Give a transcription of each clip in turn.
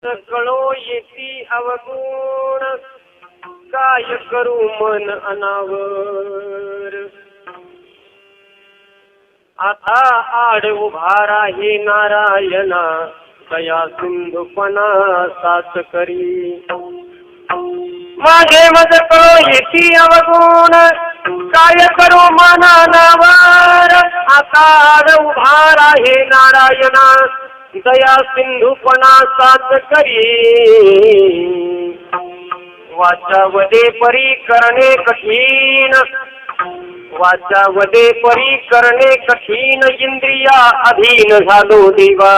कळो येती अवगुण, काय करू मन अनावर. आता आड उभा राही नारायणा, दया सिंधुपणा साच करी. माझे मज कळो येती अवगुण, काय करू मन अनावर. आता आड उभा राही नारायणा, दया सिंधुपणा साच करी. वाचा वदे परी करणे कठीण, वाचा वदे परी करणे कठीण. इंद्रिया अधीन झालो देवा,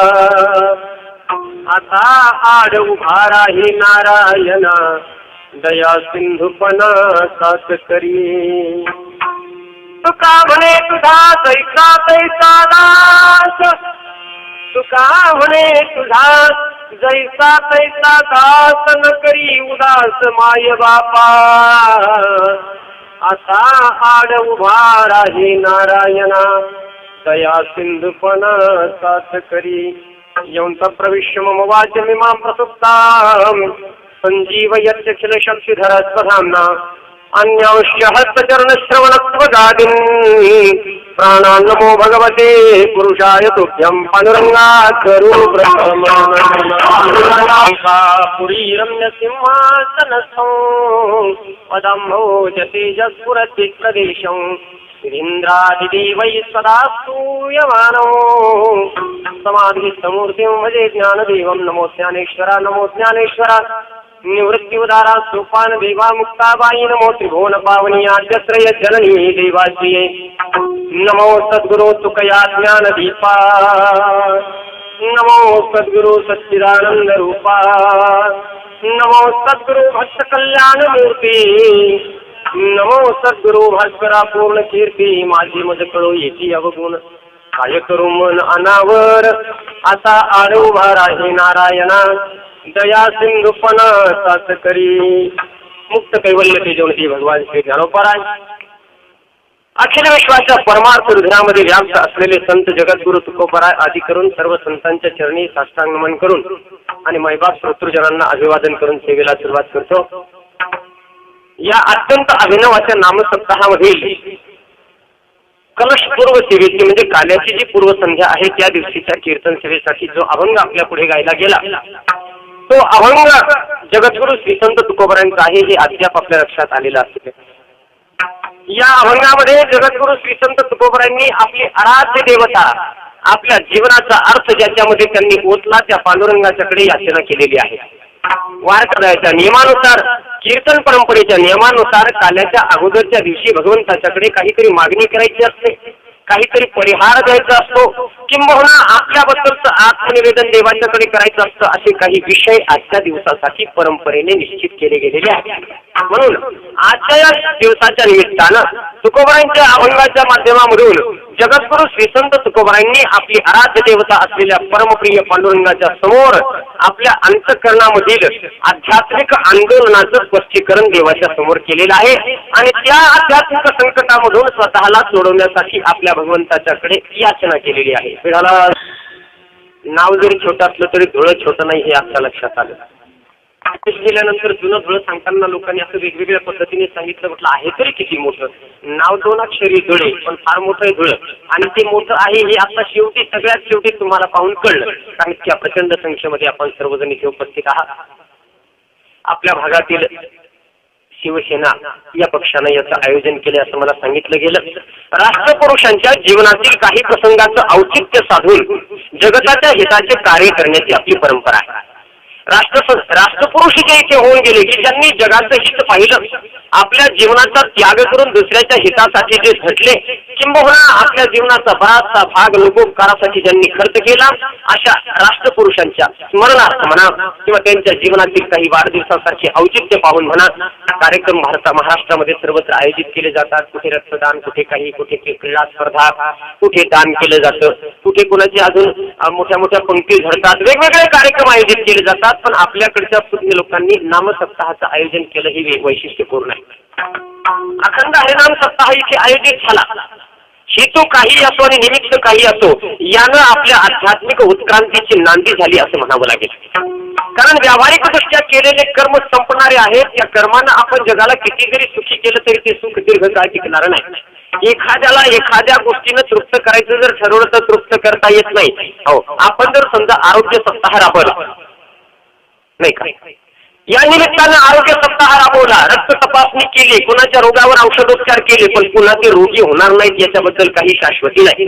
आता आड उभा राही नारायणा, दया सिंधुपणा साच करी. तुका म्हणे तुझा जैसा तैसा दास, तुका म्हणे तुझा जैसा तैसा दास. न करी उदास माय बापा, आता आड उभा राही नारायणा, दया सिंधुपणा साच करी. यौंत प्रविश्य मम वाचमिमां प्रसुप्तां, संजीवयत्यखिल शक्तिधर स्वधाम्ना. अन्यांश्च हस्तचरण श्रवणत्वगादीन्, प्राणान् नमो भगवते पुरुषाय तुभ्यं. पांडुरंगाकरू पुरी रम्य सिंहासनस्थं, पदम्भोज तेजस्फुरति प्रदेशं. इंद्रादिदेवैः सदा स्तूयमानो, समाधिस्थमूर्तिं भजे ज्ञानदेवं. नमो ज्ञानेश्वरा, नमो ज्ञानेश्वरा. निवृत्तिउदारा सोपान देवा मुक्ताबाई. नमो त्रिभुवन पावनी आद्यत्रय जननी देवाश्रिये. नमो सद्गुरो तुकया ज्ञान दीपा, नमो सद्गुरु सच्चिदानंद रूपा. नमो सद्गुरु भक्त कल्याण मूर्ती, नमो सद्गुरु भास्करा पूर्ण कीर्ती. माझी मज कळो येती अवगुण, काय करू मन अनावर. आता आड उभा राही नारायणा, दया सिंधुपणा साच करी. मुक्त कैवल्य तेजवंती भगवान श्री ज्ञानोपराय, अखिल विश्वाच्या परमार्थ हृदयामध्ये व्याप्त असलेले संत जगद्गुरु तुकोबराय आदी करून सर्व संतांच्या चरणी साष्टांग नमन करून आणि मैबाप श्रोतृजनांना अभिवादन करून सेवेला सुरुवात करतो. या अत्यंत अभिनवाच्या नामसप्ताहामधील कलशपूर्व सेवेची म्हणजे काल्याची जी पूर्वसंध्या आहे त्या दिवशीच्या कीर्तन सेवेसाठी जो अभंग आपल्या पुढे गायला गेला, तो अभंग जगद्गुरु श्री संत तुकोबरायांचा आहे हे अद्याप आपल्या लक्षात आलेलं असते. या अभंगामध्ये जगद्गुरु श्री संत तुकोबरायांनी आपली आराध्य देवता, आपल्या जीवनाचा अर्थ ज्याच्यामध्ये त्यांनी ओतला त्या पांडुरंगाच्याकडे याचना केलेली आहे. वारकऱ्याच्या नियमानुसार, कीर्तन परंपरेच्या नियमानुसार काल्याच्या अगोदरच्या दिवशी भगवंताच्याकडे काहीतरी मागणी करायची असते, काहीतरी परिहार द्यायचा असतो, किंबहुना आपल्याबद्दलचं आत्मनिवेदन देवाच्याकडे करायचं असतं. असे काही विषय आजच्या दिवसासाठी परंपरेने निश्चित केले गेलेले आहेत. म्हणून आजच्या या दिवसाच्या निमित्तानं तुकोबरायांच्या अभंगाच्या माध्यमामधून जगद्गुरु श्री संत तुकोबरायांनी आपली आराध्य देवता असलेल्या परमप्रिय पांडुरंगाच्या समोर आपल्या अंतःकरणामधील आध्यात्मिक आंदोलनाचं स्पष्टीकरण देवाच्या समोर केलेलं आहे. आणि त्या आध्यात्मिक संकटामधून स्वतःला सोडवण्यासाठी आपल्या भगवंताच्याकडे याचना केलेली आहे. नाव जरी छोटं असलं तरी धुळं छोटं नाही हे आता लक्षात आलं. गेल्यानंतर जुनं धुळं सांगताना लोकांनी असं वेगवेगळ्या पद्धतीने सांगितलं, म्हटलं आहे तरी किती मोठं नाव, 2 अक्षरी धुळे, पण फार मोठं आहे धुळं. आणि ते मोठं आहे हे आता शेवटी सगळ्यात शेवटी तुम्हाला पाहून कळलं, कारण की प्रचंड संख्येमध्ये आपण सर्वजण इथे उपस्थित आहात. आपल्या भागातील शिवसेना या पक्षानं याचं आयोजन केले असं मला सांगितलं गेलं. राष्ट्रपुरुषांच्या जीवनातील काही प्रसंगाचं औचित्य साधून जगताच्या हिताचे कार्य करण्याची आपली परंपरा आहे. राष्ट्रपुरुष जे इथे होऊन गेले की ज्यांनी जगाचं हित पाहिलं, आपल्या जीवनाचा त्याग करून दुसऱ्याच्या हितासाठी जे झटले, किंबहुना आपल्या जीवनाचा बराचसा भाग लोकोपकारासाठी ज्यांनी खर्च केला, अशा राष्ट्रपुरुषांच्या स्मरणार्थ म्हणा किंवा त्यांच्या जीवनातील काही वाढदिवसासारखे औचित्य पाहून म्हणा कार्यक्रम महाराष्ट्रामध्ये सर्वत्र आयोजित केले जातात. कुठे रक्तदान, कुठे क्रीडा स्पर्धा, कुठे दान केलं जातं, कुठे कुणाचे अजून मोठ्या मोठ्या पंक्ती झडतात, वेगवेगळे कार्यक्रम आयोजित केले जातात. पण आपल्याकडच्या पूर्ण लोकांनी नामसप्ताहाचं आयोजन केलं हे वैशिष्ट्यपूर्ण आहे. अखंड हरिनाम सप्ताह इथे आयोजित झाला, हेतू काही असो आणि निमित्त काही असो, यानं आपल्या आध्यात्मिक उत्क्रांतीची नांदी झाली असं म्हणावं लागेल. कारण व्यावहारिक दृष्ट्या केलेले कर्म संपणारे आहेत. त्या कर्मानं आपण जगाला किती जरी सुखी केलं तरी ते सुख दीर्घकाळ टिकणार नाही. एखाद्याला एखाद्या गोष्टीनं तृप्त करायचं जर ठरवलं तर तृप्त करता येत नाही. हो, आपण जर समजा आरोग्य सप्ताह राबवला नाही का, या निमित्तानं आरोग्य सप्ताह राबवला, रक्त तपासणी केली, कुणाच्या रोगावर औषधोपचार केले, पण पुन्हा ते रोगी होणार नाहीत याच्याबद्दल काही शाश्वती नाही.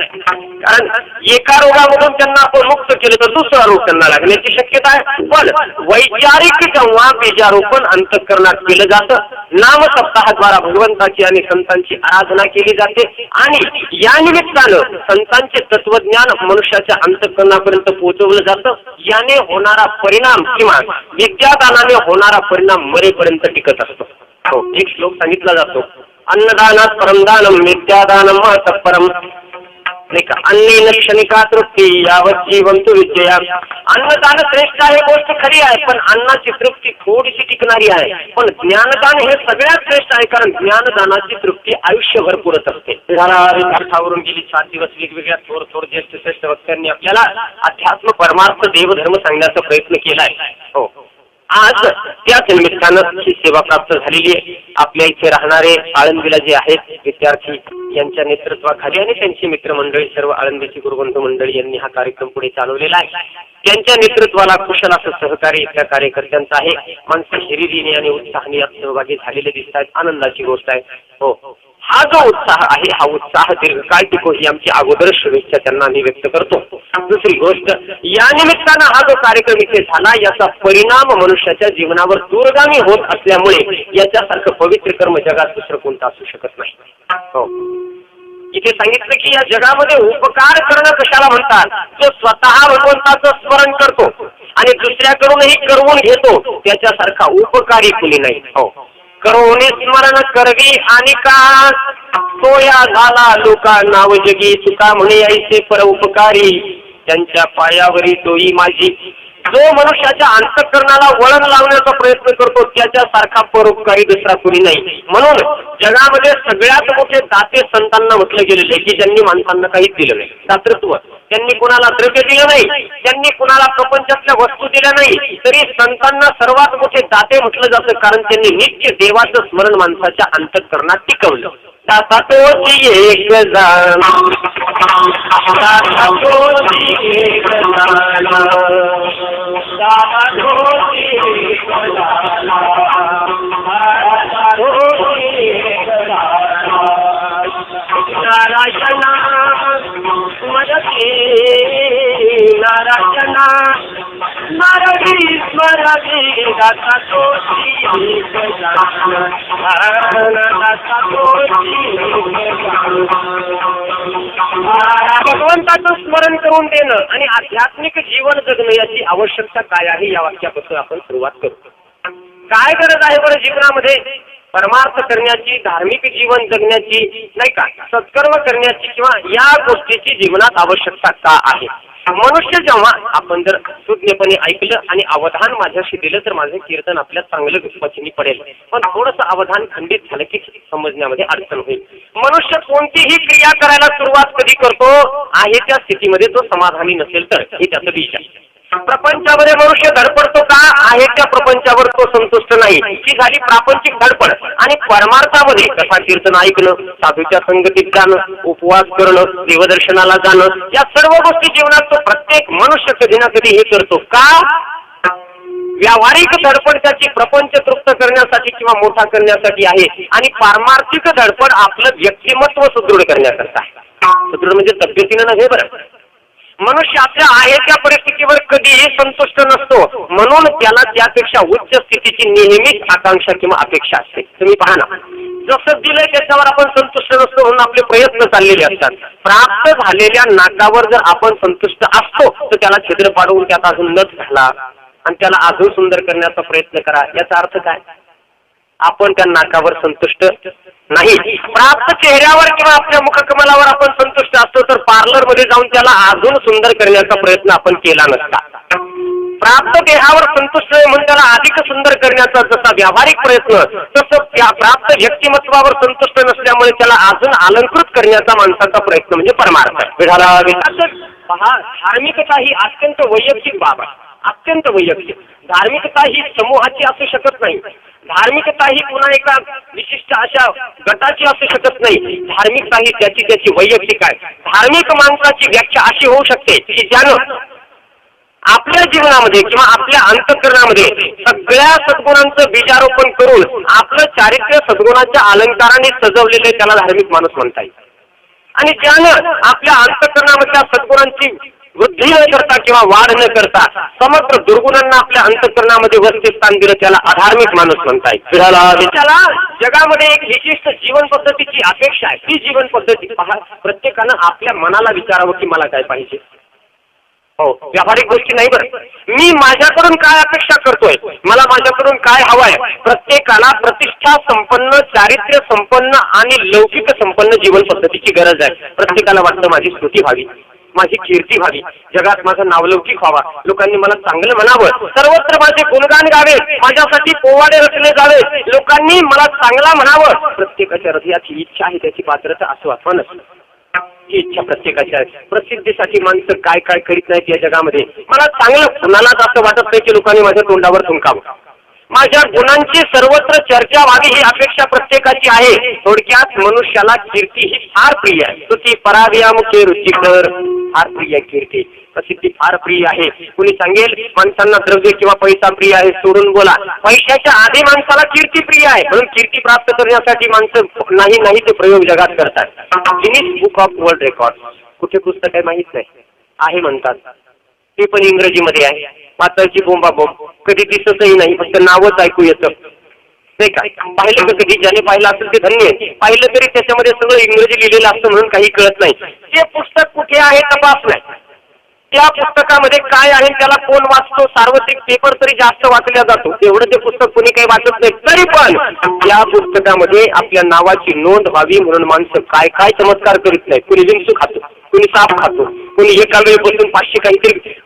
कारण एका रोगामधून त्यांना आपण मुक्त केलं तर दुसरा रोग त्यांना लागण्याची शक्यता आहे. पण वैचारिक जेव्हा बीजारोपण अंतःकरणात केलं जातं, नाम सप्ताहाद्वारा भगवंताची आणि संतांची आराधना केली जाते आणि या निमित्तानं संतांचे तत्वज्ञान मनुष्याच्या अंतःकरणापर्यंत पोहोचवलं जातं. याने होणारा परिणाम किंवा विद्यादानाने होणारा परिणाम मरेपर्यंत टिकत असतो. हो, एक श्लोक सांगितला जातो, अन्नदानात परमदानम विद्यादानम तत्परम, नाही का, अन्नेन क्षणिका तृप्ती यावत जीवंतु विद्या. अन्नदान श्रेष्ठ आहे, गोष्ट खरी आहे, पण अन्नाची तृप्ती थोडीशी टिकणारी आहे. पण ज्ञानदान हे सगळ्यात श्रेष्ठ आहे, कारण ज्ञानदानाची तृप्ती आयुष्यभर पुरत असते. पाठावरून गेली 7 दिवस वेगवेगळ्या थोर ज्येष्ठ श्रेष्ठ वक्त्यांनी आपल्याला अध्यात्म परमार्थ देवधर्म सांगण्याचा प्रयत्न केलाय. हो, आज त्याच निमित्तानं ही सेवा प्राप्त झालेली आहे. आपल्या इथे राहणारे आळंदीला जे आहेत विद्यार्थी यांच्या नेतृत्वाखाली आणि त्यांची मित्रमंडळी, सर्व आळंदीची गुरुबंधू मंडळी यांनी हा कार्यक्रम पुढे चालवलेला आहे. त्यांच्या नेतृत्वाला कुशल असं सहकार्य इथल्या कार्यकर्त्यांचं आहे. माणसं हिरिरीने आणि उत्साहाने यात सहभागी झालेले दिसत आहेत. आनंदाची गोष्ट आहे. हो, हा जो उत्साह आहे हा उत्साह दीर्घकाळ टिको ही आमची अगोदर शुभेच्छा त्यांना आम्ही व्यक्त करतो. दुसरी गोष्ट, या निमित्तानं हा जो कार्यक्रम इथे झाला याचा परिणाम मनुष्याच्या जीवनावर दूरगामी होत असल्यामुळे याच्यासारखं पवित्र कर्म जगात दुसरं कोणतं असू शकत नाही. हो, इथे सांगितलं की या जगामध्ये उपकार करणं कशाला म्हणतात, जो स्वतः भगवंताचं स्मरण करतो आणि दुसऱ्याकडूनही करवून घेतो त्याच्यासारखा उपकारी कुणी नाही. हो, करोने स्मरण करवी आणि का तो या झाला लोका नाव जगी, तुका म्हणे ऐसे पर उपकारी त्यांच्या पायावरी तोही माझी. जो मनुष्याच्या अंतःकरणाला वळण लावण्याचा प्रयत्न करतो त्याच्यासारखा परोपकारी दुसरा कुणी नाही. म्हणून जगामध्ये सगळ्यात मोठे दाते संतांना म्हटलं गेलेले की ज्यांनी माणसांना काहीच दिलं नाही. दातृत्व, त्यांनी कुणाला द्रव्य दिलं नाही, त्यांनी कुणाला प्रपंचातल्या वस्तू दिल्या नाही, तरी संतांना सर्वात मोठे दाते म्हटलं जातं, कारण त्यांनी नित्य देवाचं स्मरण माणसाच्या अंतःकरणात टिकवलं. दाता तोची एक जाण, दाता तोची एक जाण, दाता तोची एक जाण, दाता तोची एक जाण. नारायणा स्मरते नारायणा स्मरते स्मरते दाता तोची एक जाण, दाता तोची एक जाण. भगवंताचं स्मरण करून देणं आणि आध्यात्मिक जीवन जगणं याची आवश्यकता काय आहे या वाक्यापासून आपण सुरुवात करू. काय गरज आहे बरं जीवनामध्ये? परमार्थ करण्याची, धार्मिक जीवन जगण्याची, नाही का, सत्कर्म करण्याची, किंवा या गोष्टीची जीवनात आवश्यकता का आहे? मनुष्य जेव्हा आपण जर सुज्ञपणे ऐकलं आणि अवधान माझ्याशी दिलं तर माझं कीर्तन आपल्या चांगलं विश्वासिनी पडेल. पण थोडंसं अवधान खंडित झालं की समजण्यामध्ये अडचण होईल. मनुष्य कोणतीही क्रिया करायला सुरुवात कधी करतो? आहे त्या स्थितीमध्ये तो समाधानी नसेल तर, हे त्याचं बीज आहे. प्रपंचामध्ये मनुष्य धडपडतो का? आहे त्या प्रपंचावर तो संतुष्ट नाही, ही झाली प्रापंचिक धडपड. आणि परमार्थामध्ये कथा कीर्तन ऐकणं, साधूच्या संगतीत जाणं, उपवास करणं, देवदर्शनाला जाणं, या सर्व गोष्टी जीवनात तो प्रत्येक मनुष्य कधी ना कधी हे करतो का? व्यावहारिक धडपड त्याची प्रपंच तृप्त करण्यासाठी किंवा मोठा करण्यासाठी आहे, आणि पारमार्थिक धडपड आपलं व्यक्तिमत्व सुदृढ करण्याकरता आहे. सुदृढ म्हणजे तब्येतीनं नव्हे बरं. मनुष्य आपल्या आहे त्या परिस्थितीवर कधीही संतुष्ट नसतो, म्हणून त्याला त्यापेक्षा उच्च स्थितीची नेहमीच आकांक्षा किंवा अपेक्षा असते. तुम्ही पहा ना, जसं दिलंय त्याच्यावर आपण संतुष्ट नसतो, म्हणून आपले प्रयत्न चाललेले असतात. प्राप्त झालेल्या नाकावर जर आपण संतुष्ट असतो तर त्याला छिद्र पाडवून त्यात अजून नथ घाला आणि त्याला अजून सुंदर करण्याचा प्रयत्न करा. याचा अर्थ काय? आपण त्या नाकावर संतुष्ट नाही. प्राप्त चेहऱ्यावर किंवा आपल्या मुखकमलावर आपण संतुष्ट असतो तर पार्लर मध्ये जाऊन त्याला अजून सुंदर करण्याचा प्रयत्न आपण केला नसता. प्राप्त देहावर संतुष्ट म्हणून त्याला अधिक सुंदर करण्याचा जसा व्यावहारिक प्रयत्न, तसं त्या प्राप्त व्यक्तिमत्वावर संतुष्ट नसल्यामुळे त्याला अजून अलंकृत करण्याचा माणसाचा प्रयत्न म्हणजे परमार्थ. पहा, धार्मिकता ही अत्यंत वैयक्तिक बाब आहे, अत्यंत वैयक्तिक. धार्मिकता ही समूहाची असू शकत नाही. धार्मिकता ही पुन्हा एका विशिष्ट अशा गटाची असू शकत नाही. धार्मिकता ही त्याची वैयक्तिक आहे. धार्मिक माणसाची व्याख्या अशी होऊ शकते की ज्यानं आपल्या जीवनामध्ये किंवा आपल्या अंतःकरणामध्ये सगळ्या सद्गुणांचं बीजारोपण करून आपलं चारित्र्य सद्गुणाच्या अलंकाराने सजवलेले त्याला धार्मिक माणूस म्हणता येईल. आणि ज्यानं आपल्या अंतःकरणामधल्या सद्गुणांची वृद्धी न करता किंवा वाढ न करता समग्र दुर्गुणांना आपल्या अंतःकरणामध्ये वस्ते स्थान दिलं त्याला अधार्मिक माणूस म्हणता येईल. त्याला जगामध्ये एक विशिष्ट जीवन पद्धतीची अपेक्षा आहे. ती जीवन पद्धती पहा, प्रत्येकानं आपल्या मनाला विचारावं की मला काय पाहिजे. हो, व्यावहारिक गोष्टी नाही बरं. मी माझ्याकडून काय अपेक्षा करतोय, मला माझ्याकडून काय हवंय. प्रत्येकाला प्रतिष्ठा संपन्न, चारित्र्य संपन्न आणि लौकिक संपन्न जीवन पद्धतीची गरज आहे. प्रत्येकाला वाटतं माझी स्तुती व्हावी, माझी कीर्ती व्हावी, जगात माझं नावलौकिक व्हावा, लोकांनी मला चांगलं म्हणावं, सर्वत्र माझे गुणगान गावे, माझ्यासाठी पोवाडे रचले जावे, लोकांनी मला चांगला म्हणावं. प्रत्येकाच्या हृदयात ही इच्छा आहे, त्याची पात्रता असो अथवा नसो, ही इच्छा प्रत्येकाची आहे. प्रसिद्धीसाठी माणसं काय काय करीत नाहीत या जगामध्ये. मला चांगलं कुणालाच असं वाटत नाही की लोकांनी माझ्या तोंडावर थुंकावं, माझ्या गुणांची सर्वत्र चर्चा व्हावी ही अपेक्षा प्रत्येकाची आहे. थोडक्यात मनुष्याला कीर्ती ही फार प्रिय आहे. स्तुती पराव्यामुखे रुचिकर, फार प्रिय आहे कीर्ती, प्रसिद्धी फार प्रिय आहे. कुणी सांगेल माणसांना द्रव्य किंवा पैसा प्रिय आहे, सोडून बोला. पैशाच्या आधी माणसाला कीर्ती प्रिय आहे, म्हणून कीर्ती प्राप्त करण्यासाठी माणसं नाही ते प्रयोग जगात करतात. Guinness book of world record कुठे पुस्तक आहे माहित नाही, आहे म्हणतात, ते पण इंग्रजीमध्ये आहे. पातळची बोंबाबोंब, कधी दिसतही नाही, फक्त नावच ऐकू येतं नाही का. पाहिलं का कधी? ज्याने पाहिलं असेल ते धन्य आहे. पाहिलं तरी त्याच्यामध्ये सगळं इंग्रजी लिहिलेलं असतं म्हणून काही कळत नाही. ते पुस्तक कुठे आहे तपास नाही. त्या पुस्तकामध्ये काय आहे, त्याला कोण वाचतो, सार्वत्रिक पेपर तरी जास्त वाचला जातो, तेवढं ते पुस्तक कोणी काही वाचत नाही. तरी पण त्या पुस्तकामध्ये आपल्या नावाची नोंद व्हावी म्हणून माणसं काय काय चमत्कार करीत नाही. कुणी लिंबू खातो, कुणी साप खातो, कुणी एका वेळेपासून 500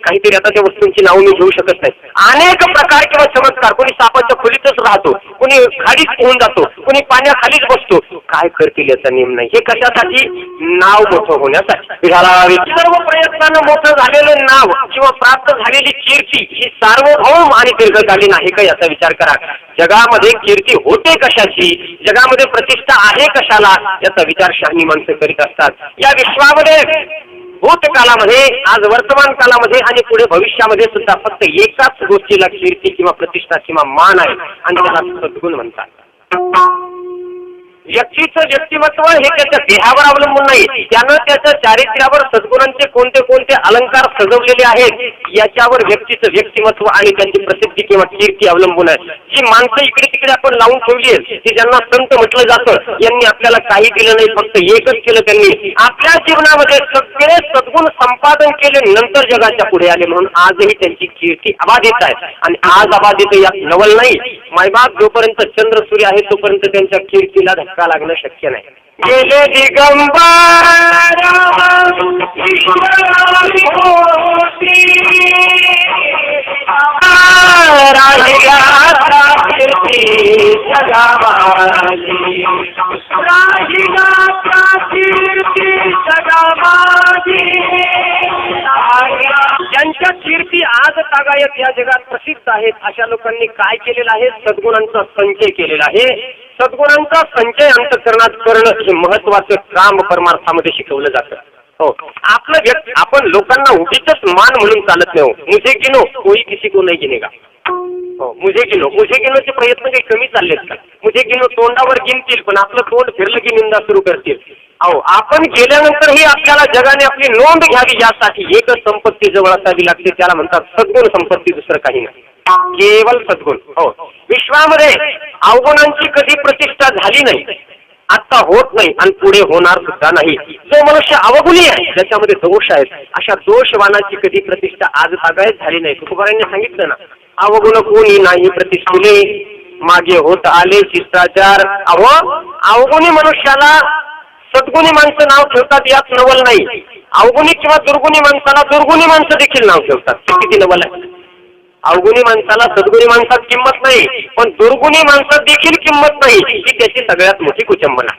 काहीतरी आता त्या वस्तूंची नावं मी घेऊ शकत नाही. अनेक प्रकार किंवा चमत्कार. कोणी सापाच्या खोलीतच राहतो, कुणी खालीच पोहून जातो, कुणी पाण्याखालीच बसतो. काय करतील याचा नियम नाही. हे कशासाठी? नाव मोठं होण्यासाठी. सर्व प्रयत्नानं मोठं झालेलं नाव किंवा प्राप्त झालेली कीर्ती ही सार्वभौम आणि दीर्घकालीन आहे का याचा विचार करा. जगामध्ये कीर्ती होते कशाची, जगामध्ये प्रतिष्ठा आहे कशाला, याचा विचार शहाणी माणसं करीत असतात. या विश्वामध्ये भूतकालामध्ये, आज वर्तमान कालामध्ये आणि पुढे भविष्यामध्ये सुद्धा फक्त एकाच गोष्टीला कीर्ती किंवा प्रतिष्ठा किंवा मान आहे आणि त्याला सद्गुण म्हणतात. व्यक्तीचं व्यक्तिमत्व हे त्याच्या देहावर अवलंबून नाही, त्यानं त्याच्या चारित्र्यावर सद्गुणांचे कोणते कोणते अलंकार सजवलेले आहेत याच्यावर व्यक्तीचं व्यक्तिमत्व आणि त्यांची प्रसिद्धी किंवा कीर्ती अवलंबून आहे. जी माणसं इकडे तिकडे आपण लावून ठेवली आहेत, की ज्यांना संत म्हटलं जातं, यांनी आपल्याला काही दिलं नाही, फक्त एकच केलं, त्यांनी आपल्या जीवनामध्ये सगळे सद्गुण संपादन केले, नंतर जगाच्या पुढे आले, म्हणून आजही त्यांची कीर्ती अबाधित आहे. आणि आज अबाधित यात नवल नाही. मायबाप जोपर्यंत चंद्र सूर्य आहे तोपर्यंत त्यांच्या कीर्तीला धक्का लागणं शक्य नाही. गेले दिगंबर ज्यांच्या कीर्ती आज तागायत या जगात प्रसिद्ध आहेत अशा लोकांनी काय केलेलं आहे? सद्गुणांचा संचय केलेला आहे. सद्गुणांचा संचय अंतःकरणात करणं हे महत्वाचं काम परमार्थामध्ये शिकवलं जातं. हो, आपलं आपण लोकांना उगीचच मान म्हणून चालत नाही. मुझे गिनो कोई किसी को नहीं गिनेगा. हो, मुझे गिनोचे प्रयत्न काही कमी चाललेत का? मुझे गिनो तोंडावर गिनतील, पण आपलं तोंड फिरलं की निंदा सुरू करतील. अहो, आपण गेल्यानंतरही आपल्याला जगाने आपली नोंद घ्यावी यासाठी एकच संपत्ती जवळ असावी लागते, त्याला म्हणतात सद्गुण संपत्ती, दुसरं काही नाही, केवळ सद्गुण. हो, विश्वामध्ये अवगुणांची कधी प्रतिष्ठा झाली नाही, आता होत नाही आणि पुढे होणार सुद्धा नाही. जो मनुष्य अवगुणी आहे, ज्याच्यामध्ये दोष आहेत, अशा दोषवानाची कधी प्रतिष्ठा आज तागायत झाली नाही. तुकोबारांनी सांगितलं ना, अवगुण कोणी नाही प्रतिष्ठिले, मागे होत आले शिष्टाचार. अवगुणी मनुष्याला सद्गुणी माणसं नाव ठेवतात, यात नवल नाही. अवगुणी किंवा दुर्गुणी माणसाला दुर्गुणी माणसं देखील नाव ठेवतात, किती नवल आहे. अवगुणी माणसाला सद्गुणी माणसात किंमत नाही, पण दुर्गुणी माणसात देखील किंमत नाही, ही त्याची सगळ्यात मोठी कुचंबना.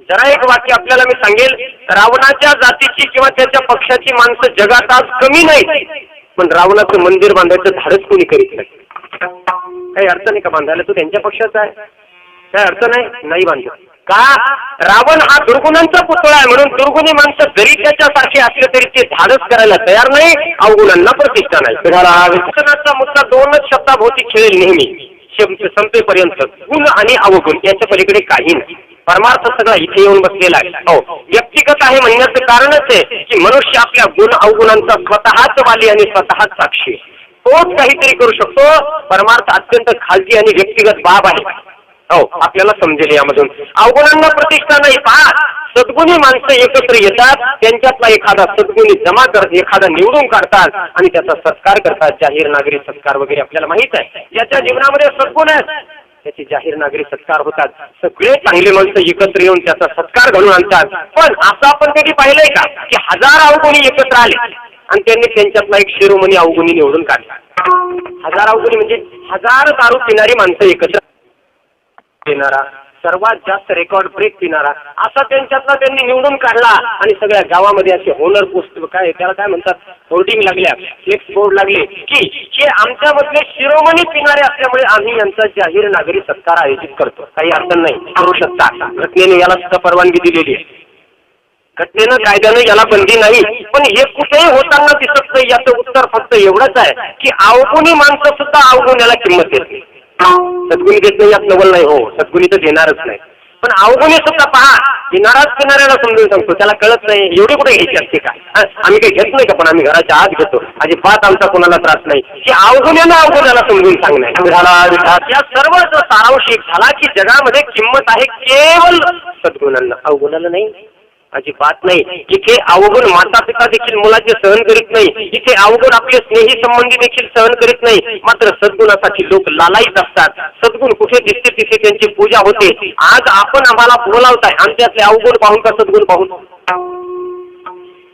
जरा एक वाक्य आपल्याला मी सांगेल, रावणाच्या जातीची किंवा त्याच्या पक्षाची माणसं जगात आज कमी नाहीत, पण रावणाचं मंदिर बांधायचं धाडस कोणी करीत नाही. काही अर्थ नाही का बांधायला? तो त्यांच्या पक्षाचा आहे, काय अर्थ नाही बांधत का? रावण हा दुर्गुणांचा पुतळा आहे, म्हणून दुर्गुणी माणसं जरी त्याच्यासारखे असले तरी ते धाडस करायला तयार नाही, अवगुणांना प्रतिष्ठा नाही. विकसनाचा मुद्दा दोनच शब्दाभोवती खेळेल नेहमी संपेपर्यंत, गुण आणि अवगुण, याच्या पलीकडे काही नाही. परमार्थ सगळा इथे येऊन बसलेला आहे. हो, व्यक्तिगत आहे म्हणण्याचं कारणच आहे की मनुष्य आपल्या गुण अवगुणांचा स्वतःच वाली आणि स्वतःच साक्षी, तोच काहीतरी करू शकतो. परमार्थ अत्यंत खाजगी आणि व्यक्तिगत बाब आहे. हो, आपल्याला समजेल यामधून. अवगुणांना प्रतिष्ठा नाही. पहा, सद्गुणी माणसं एकत्र येतात, त्यांच्यातला एखादा सद्गुणी जमा करत, एखादा निवडून काढतात आणि त्याचा सत्कार करतात. जाहीर नागरी सत्कार वगैरे आपल्याला माहित आहे. ज्याच्या जीवनामध्ये सद्गुण आहेत त्याचे जाहीर नागरी सत्कार होतात. सगळे चांगले माणसं एकत्र येऊन त्याचा सत्कार घडून आणतात. पण असं आपण कधी पाहिलंय का की 1000 अवगुणी एकत्र आले आणि त्यांनी त्यांच्यातला एक शिरोमणी अवगुणी निवडून काढला? 1000 अवगुणी म्हणजे 1000 दारू पिणारी माणसं एकत्र पिणारा, सर्वात जास्त रेकॉर्ड ब्रेक पिणारा, असा त्यांच्यातला त्यांनी निवडून काढला आणि सगळ्या गावामध्ये असे होनर पोस्ट, काय त्याला काय म्हणतात, होर्डिंग लागल्या, फ्लेक्स बोर्ड लागले की हे आमच्यामधले शिरोमणी पिणारे असल्यामुळे आम्ही यांचा जाहीर नागरी सत्कार आयोजित करतो. काही अडचण नाही, करू शकता. घटनेने याला सुद्धा परवानगी दिलेली आहे. घटनेनं कायद्यानं याला बंदी नाही. पण हे कुठेही होताना दिसत नाही. याचं उत्तर फक्त एवढंच आहे की अवगुणी माणसं सुद्धा अवगुण्याला किंमत देत नाही. सद्गुणी देत नाही यात नवल नाही. हो, सद्गुणी तर देणारच नाही. पण अवगुणी सुद्धा पहा, देणाराच पिणाऱ्याला समजून सांगतो, त्याला कळत नाही. एवढी कुठे घ्यायची असते का? आम्ही काही घेत नाही का? पण आम्ही घराच्या आत घेतो, अजिबात आमचा कोणाला त्रास नाही. की अवगुण्यानं अवगुण्याला समजून सांगणार. या सर्व सारांश एक झाला की जगामध्ये किंमत आहे केवळ सद्गुणांना, अवगुणाला नाही, अजिबात नाही. इथे अवगुण माता पिता देखील मुलाचे सहन करीत नाही. इथे अवगुण आपले स्नेही संबंधी देखील सहन करीत नाही. मात्र सद्गुणासाठी लोक लालायित असतात. सद्गुण कुठे दिसते तिथे त्यांची पूजा होते. आज आपण आम्हाला बोलावताय, आमच्यातले अवगुण पाहून का सद्गुण पाहून?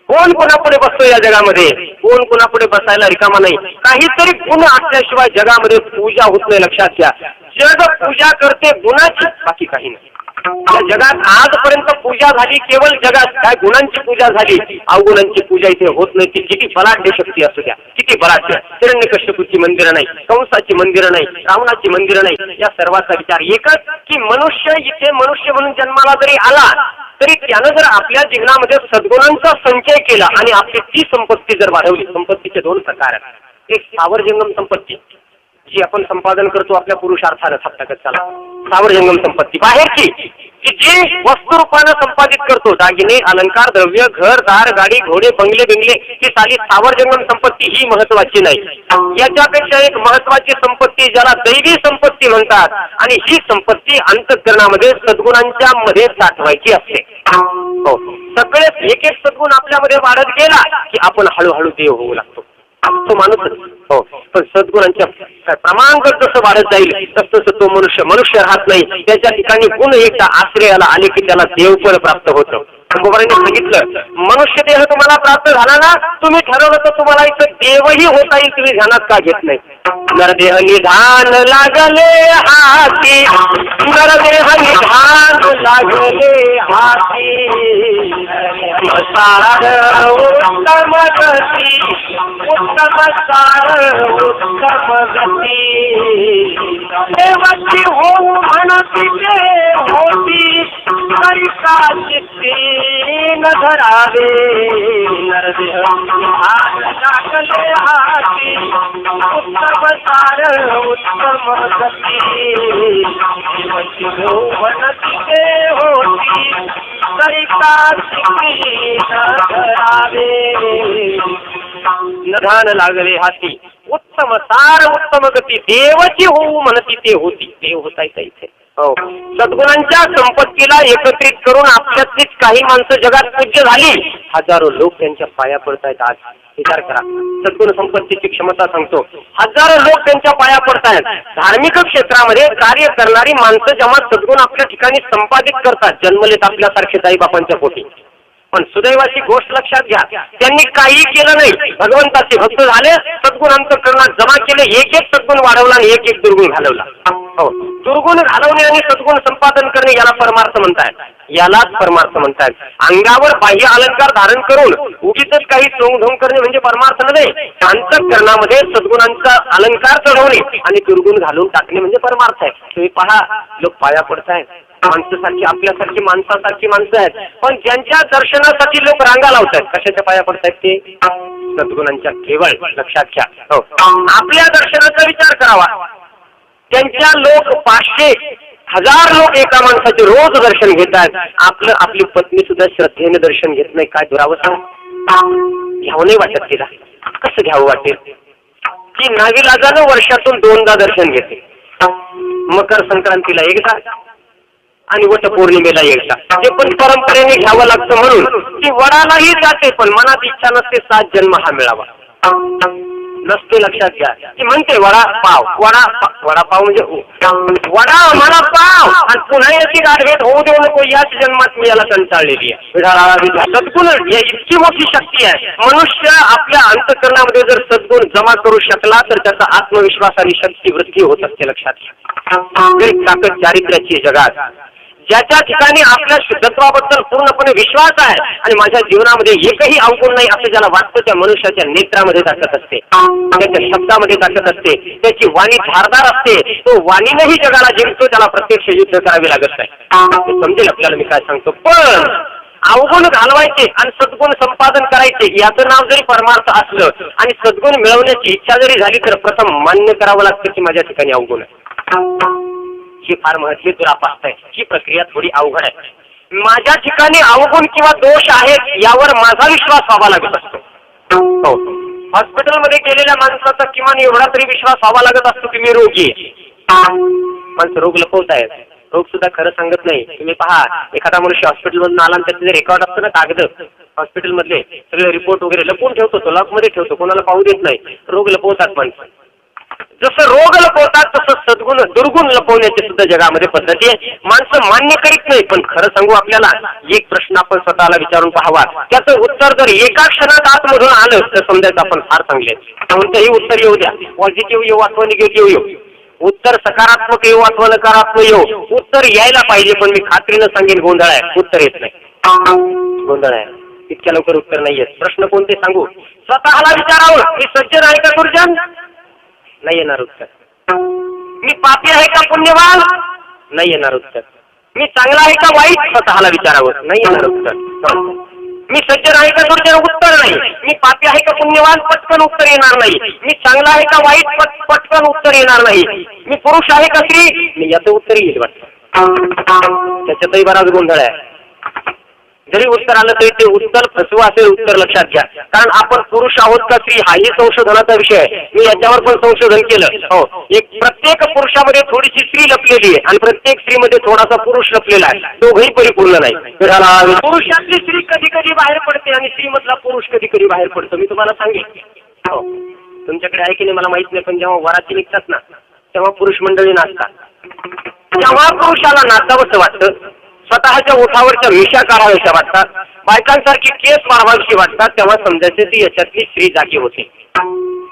कोण कोणापुढे बसतो या जगामध्ये? कोण कोणापुढे बसायला रिकामा नाही. काहीतरी गुण असल्याशिवाय जगामध्ये पूजा होत नाही. लक्षात घ्या, जग पूजा करते गुणाची, बाकी काही नाही. या जगात आजपर्यंत पूजा झाली केवळ जगात काय गुणांची पूजा झाली, अवगुणांची पूजा इथे होत नाही. ती किती बलाढ्य शक्ती असू द्या, किती बलाढ्य. हिरण्यकश्यपूची मंदिरं नाही, कंसाची मंदिरं नाही, रावणाची मंदिरं नाही. या सर्वांचा विचार एकच की मनुष्य इथे मनुष्य म्हणून जन्माला जरी आला तरी त्यानं जर आपल्या जीवनामध्ये सद्गुणांचा संचय केला आणि आपली ती संपत्ती जर वाढवली. संपत्तीचे 2 प्रकार आहेत. एक स्थावर जंगम संपत्ती, जी आपण संपादन करतो आपल्या पुरुषार्थानं थापटाकत चाला. स्थावर जंगम संपत्ती बाहेरची, की जी वस्तू रूपानं संपादित करतो, दागिने, अलंकार, द्रव्य, घर दार, गाडी, घोडे, बंगले बिंगले, ही साली स्थावर जंगम संपत्ती ही महत्वाची नाही. याच्यापेक्षा एक महत्वाची संपत्ती ज्याला दैवी संपत्ती म्हणतात, आणि ही संपत्ती अंतःकरणामध्ये सद्गुणांच्या मध्ये साठवायची असते. हो, सगळेच एक एक सद्गुण आपल्यामध्ये वाढत गेला की आपण हळूहळू देव होऊ लागतो. तो माणूस. हो, पण सद्गुणांच्या प्रमाणगत जसं वाढत जाईल तसं तो मनुष्य राहत नाही. त्याच्या ठिकाणी गुण एकदा आश्रयाला आले की त्याला देवपण प्राप्त होतं. तुकोबारांनी सांगितलं, मनुष्य देह तुम्हाला प्राप्त झाला ना, तुम्ही ठरवलं तर तुम्हाला इथं देवही होता येईल. तुम्ही ध्यानात का घेत नाही? नरदेह निधान लागले हाती, नरदेह निधान लागले हाती, सार उत्तम गती, उत्तम सार उत्तम गती, देवाची होऊ म्हणती ते होती, तरी का चित्ती न धरावे. नरदेह निधान लागले हाती, उत्तम सार उत्तम गती, देवाची होऊ म्हणती ते होती, तरी का चित्ती न धरावे. निधान लागले हाती, उत्तम सार उत्तम गती, देवाची होऊ म्हणती ते होती. देव होता इथे. हो, सद्गुणांच्या संपत्तीला एकत्रित करून आपल्यातलीच काही माणसं जगात पूज्य झाली. 1000 लोक त्यांच्या पाया पडतायत. आज विचार करा, सद्गुण संपत्तीची क्षमता सांगतो. 1000 लोक त्यांच्या पाया पडतायत. धार्मिक क्षेत्रामध्ये कार्य करणारी माणसं जेव्हा सद्गुण आपल्या ठिकाणी संपादित करतात, जन्मलेत आपल्यासारखे आईबापांच्या पोटी. पण सुदैवाची गोष्ट लक्षात घ्या, त्यांनी काही केलं नाही. भगवंताचे भक्त झाले, सद्गुण अंतःकरणात जमा केले, एक एक सद्गुण वाढवला आणि एक एक दुर्गुण घालवला. हो, दुर्गुण घालवणे आणि सद्गुण संपादन करणे याला परमार्थ म्हणतायत. यालाच परमार्थ म्हणतात. अंगावर बाह्य अलंकार धारण करून उगीच काही चोंगढोंग करणे म्हणजे परमार्थ नव्हे. अंतःकरणामध्ये सद्गुणांचा अलंकार चढवणे आणि दुर्गुण घालून टाकणे म्हणजे परमार्थ आहे. तुम्ही पहा, लोक पाया पडतायत, माणसासारखी आपल्यासारखी माणसासारखी माणसं आहेत, पण ज्यांच्या दर्शनासाठी लोक रांगा लावतात, कशाच्या पाया पडतायत ते? सद्गुणांच्या. केवळ लक्षात घ्या. हो, आपल्या दर्शनाचा विचार करावा. त्यांच्या लोक 500,000 लोक एका माणसाचे रोज दर्शन घेतात. आपली पत्नी सुद्धा श्रद्धेने दर्शन घेत नाही. काय दुरावस्था! घ्यावं नाही वाटत तिला. कसं घ्यावं वाटेल? ती नाविलाजानं वर्षातून 2दा दर्शन घेते. मकर संक्रांतीला एकदा आणि वटपौर्णिमेला एकदा. ते पण परंपरेने घ्यावं लागतं म्हणून ती वडालाही जाते, पण मनात इच्छा नसते 7 जन्म हा मिळावा. नसते, लक्षात घ्या. ती म्हणते वडापाव, वडापाव म्हणजे वडा मला पाव, आणि पुन्हा याची गाठभेट होऊ देऊ नको, याच जन्मात मी याला कंटाळलेली आहे. सद्गुण या इतकी मोठी शक्ती आहे. मनुष्य आपल्या अंतःकरणामध्ये जर सद्गुण जमा करू शकला तर त्याचा आत्मविश्वास आणि शक्ती वृद्धी होत असते. लक्षात घ्या. ताकद चारित्र्याची जगात. ज्याच्या ठिकाणी आपल्या शुद्धत्वाबद्दल पूर्णपणे विश्वास आहे आणि माझ्या जीवनामध्ये एकही अवगुण नाही असं ज्याला वाटतं, त्या मनुष्याच्या नेत्रामध्ये ताकद असते, त्याच्या शब्दामध्ये ताकद असते, त्याची वाणी धारदार असते. तो वाणीनेही जगाला जिंकतो. त्याला प्रत्यक्ष युद्ध करावे लागत नाही. समजेल आपल्याला मी काय सांगतो. पण अवगुण घालवायचे आणि सद्गुण संपादन करायचे याचं नाव जरी परमार्थ असलं आणि सद्गुण मिळवण्याची इच्छा जरी झाली तर प्रथम मान्य करावं लागतं की माझ्या ठिकाणी अवगुण आहे. ही फार महत्त्वाची दुरापास्त आहे. ही प्रक्रिया थोडी अवघड आहे. माझ्या ठिकाणी अवगुण किंवा दोष आहेत यावर माझा विश्वास व्हावा लागत असतो. हो, हॉस्पिटलमध्ये गेलेल्या माणसाचा किमान एवढा तरी विश्वास व्हावा लागत असतो की मी रोगी आहे. माणसं रोग लपवतायत. रोग सुद्धा खरं सांगत नाही. तुम्ही पहा, एखादा मनुष्य हॉस्पिटलमधून आला आणि त्याचे रेकॉर्ड असतं ना, कागद हॉस्पिटलमधले सगळे रिपोर्ट वगैरे लपवून ठेवतो, तो लॉकमध्ये ठेवतो, कोणाला पाहू देत नाही. रोग लपवतात माणसं. जसं रोग लपवतात तसं सद्गुण दुर्गुण लपवण्याची सुद्धा जगामध्ये पद्धती आहे. माणसं मान्य करीत नाही. पण खरं सांगू, आपल्याला एक प्रश्न आपण स्वतःला विचारून पाहावा. त्याचं उत्तर जर एका क्षणात आतमधून आलं तर समजायचं आपण फार चांगले. कोणतंही उत्तर येऊ द्या, पॉझिटिव्ह येऊ अथवा निगेटिव्ह येऊ, उत्तर सकारात्मक येऊ अथवा नकारात्मक येऊ, उत्तर यायला पाहिजे. पण मी खात्रीनं सांगेन, गोंधळ आहे, उत्तर येत नाही. गोंधळ आहे, इतक्या लवकर उत्तर नाही येत. प्रश्न कोणते सांगू? स्वतःला विचारावं, मी सज्जन आहे का दुर्जन? नाही येणार उत्तर. मी पापी आहे का पुण्यवान? नाही येणार उत्तर. मी चांगला आहे का वाईट? स्वतःला विचारावं, नाही येणार उत्तर. मी सज्जन आहे का दुर्जन? उत्तर नाही. मी पापी आहे का पुण्यवान? पटकन उत्तर येणार नाही. मी चांगला आहे का वाईट? पटकन उत्तर येणार नाही. मी पुरुष आहे का स्त्री? याचं उत्तर येईल वाटतं. त्याच्यातही बराच गोंधळ आहे. जरी उत्तर आलं तरी ते उत्तर फसवं असेल उत्तर, लक्षात घ्या. कारण आपण पुरुष आहोत का स्त्री हाही संशोधनाचा विषय आहे. मी याच्यावर पण संशोधन केलं. हो, एक प्रत्येक पुरुषामध्ये थोडीशी स्त्री लपलेली आहे आणि प्रत्येक स्त्रीमध्ये थोडासा पुरुष लपलेला आहे. दोघंही परिपूर्ण नाही. पुरुषातली स्त्री कधी कधी बाहेर पडते आणि स्त्रीमधला पुरुष कधी कधी बाहेर पडतो. मी तुम्हाला सांगेन. हो, तुमच्याकडे आहे की नाही मला माहित नाही, पण जेव्हा वराती निघतात ना तेव्हा पुरुष मंडळी नाचतात. तेव्हा पुरुषाला नाचावंसं वाटतं. स्वतःच्या ओठावरच्या मिशा काढाव्याशा वाटतात, बायकांसारखी केस वाढवायची वाटतात. तेव्हा समजायचे ती याच्यातली स्त्री जागी होते,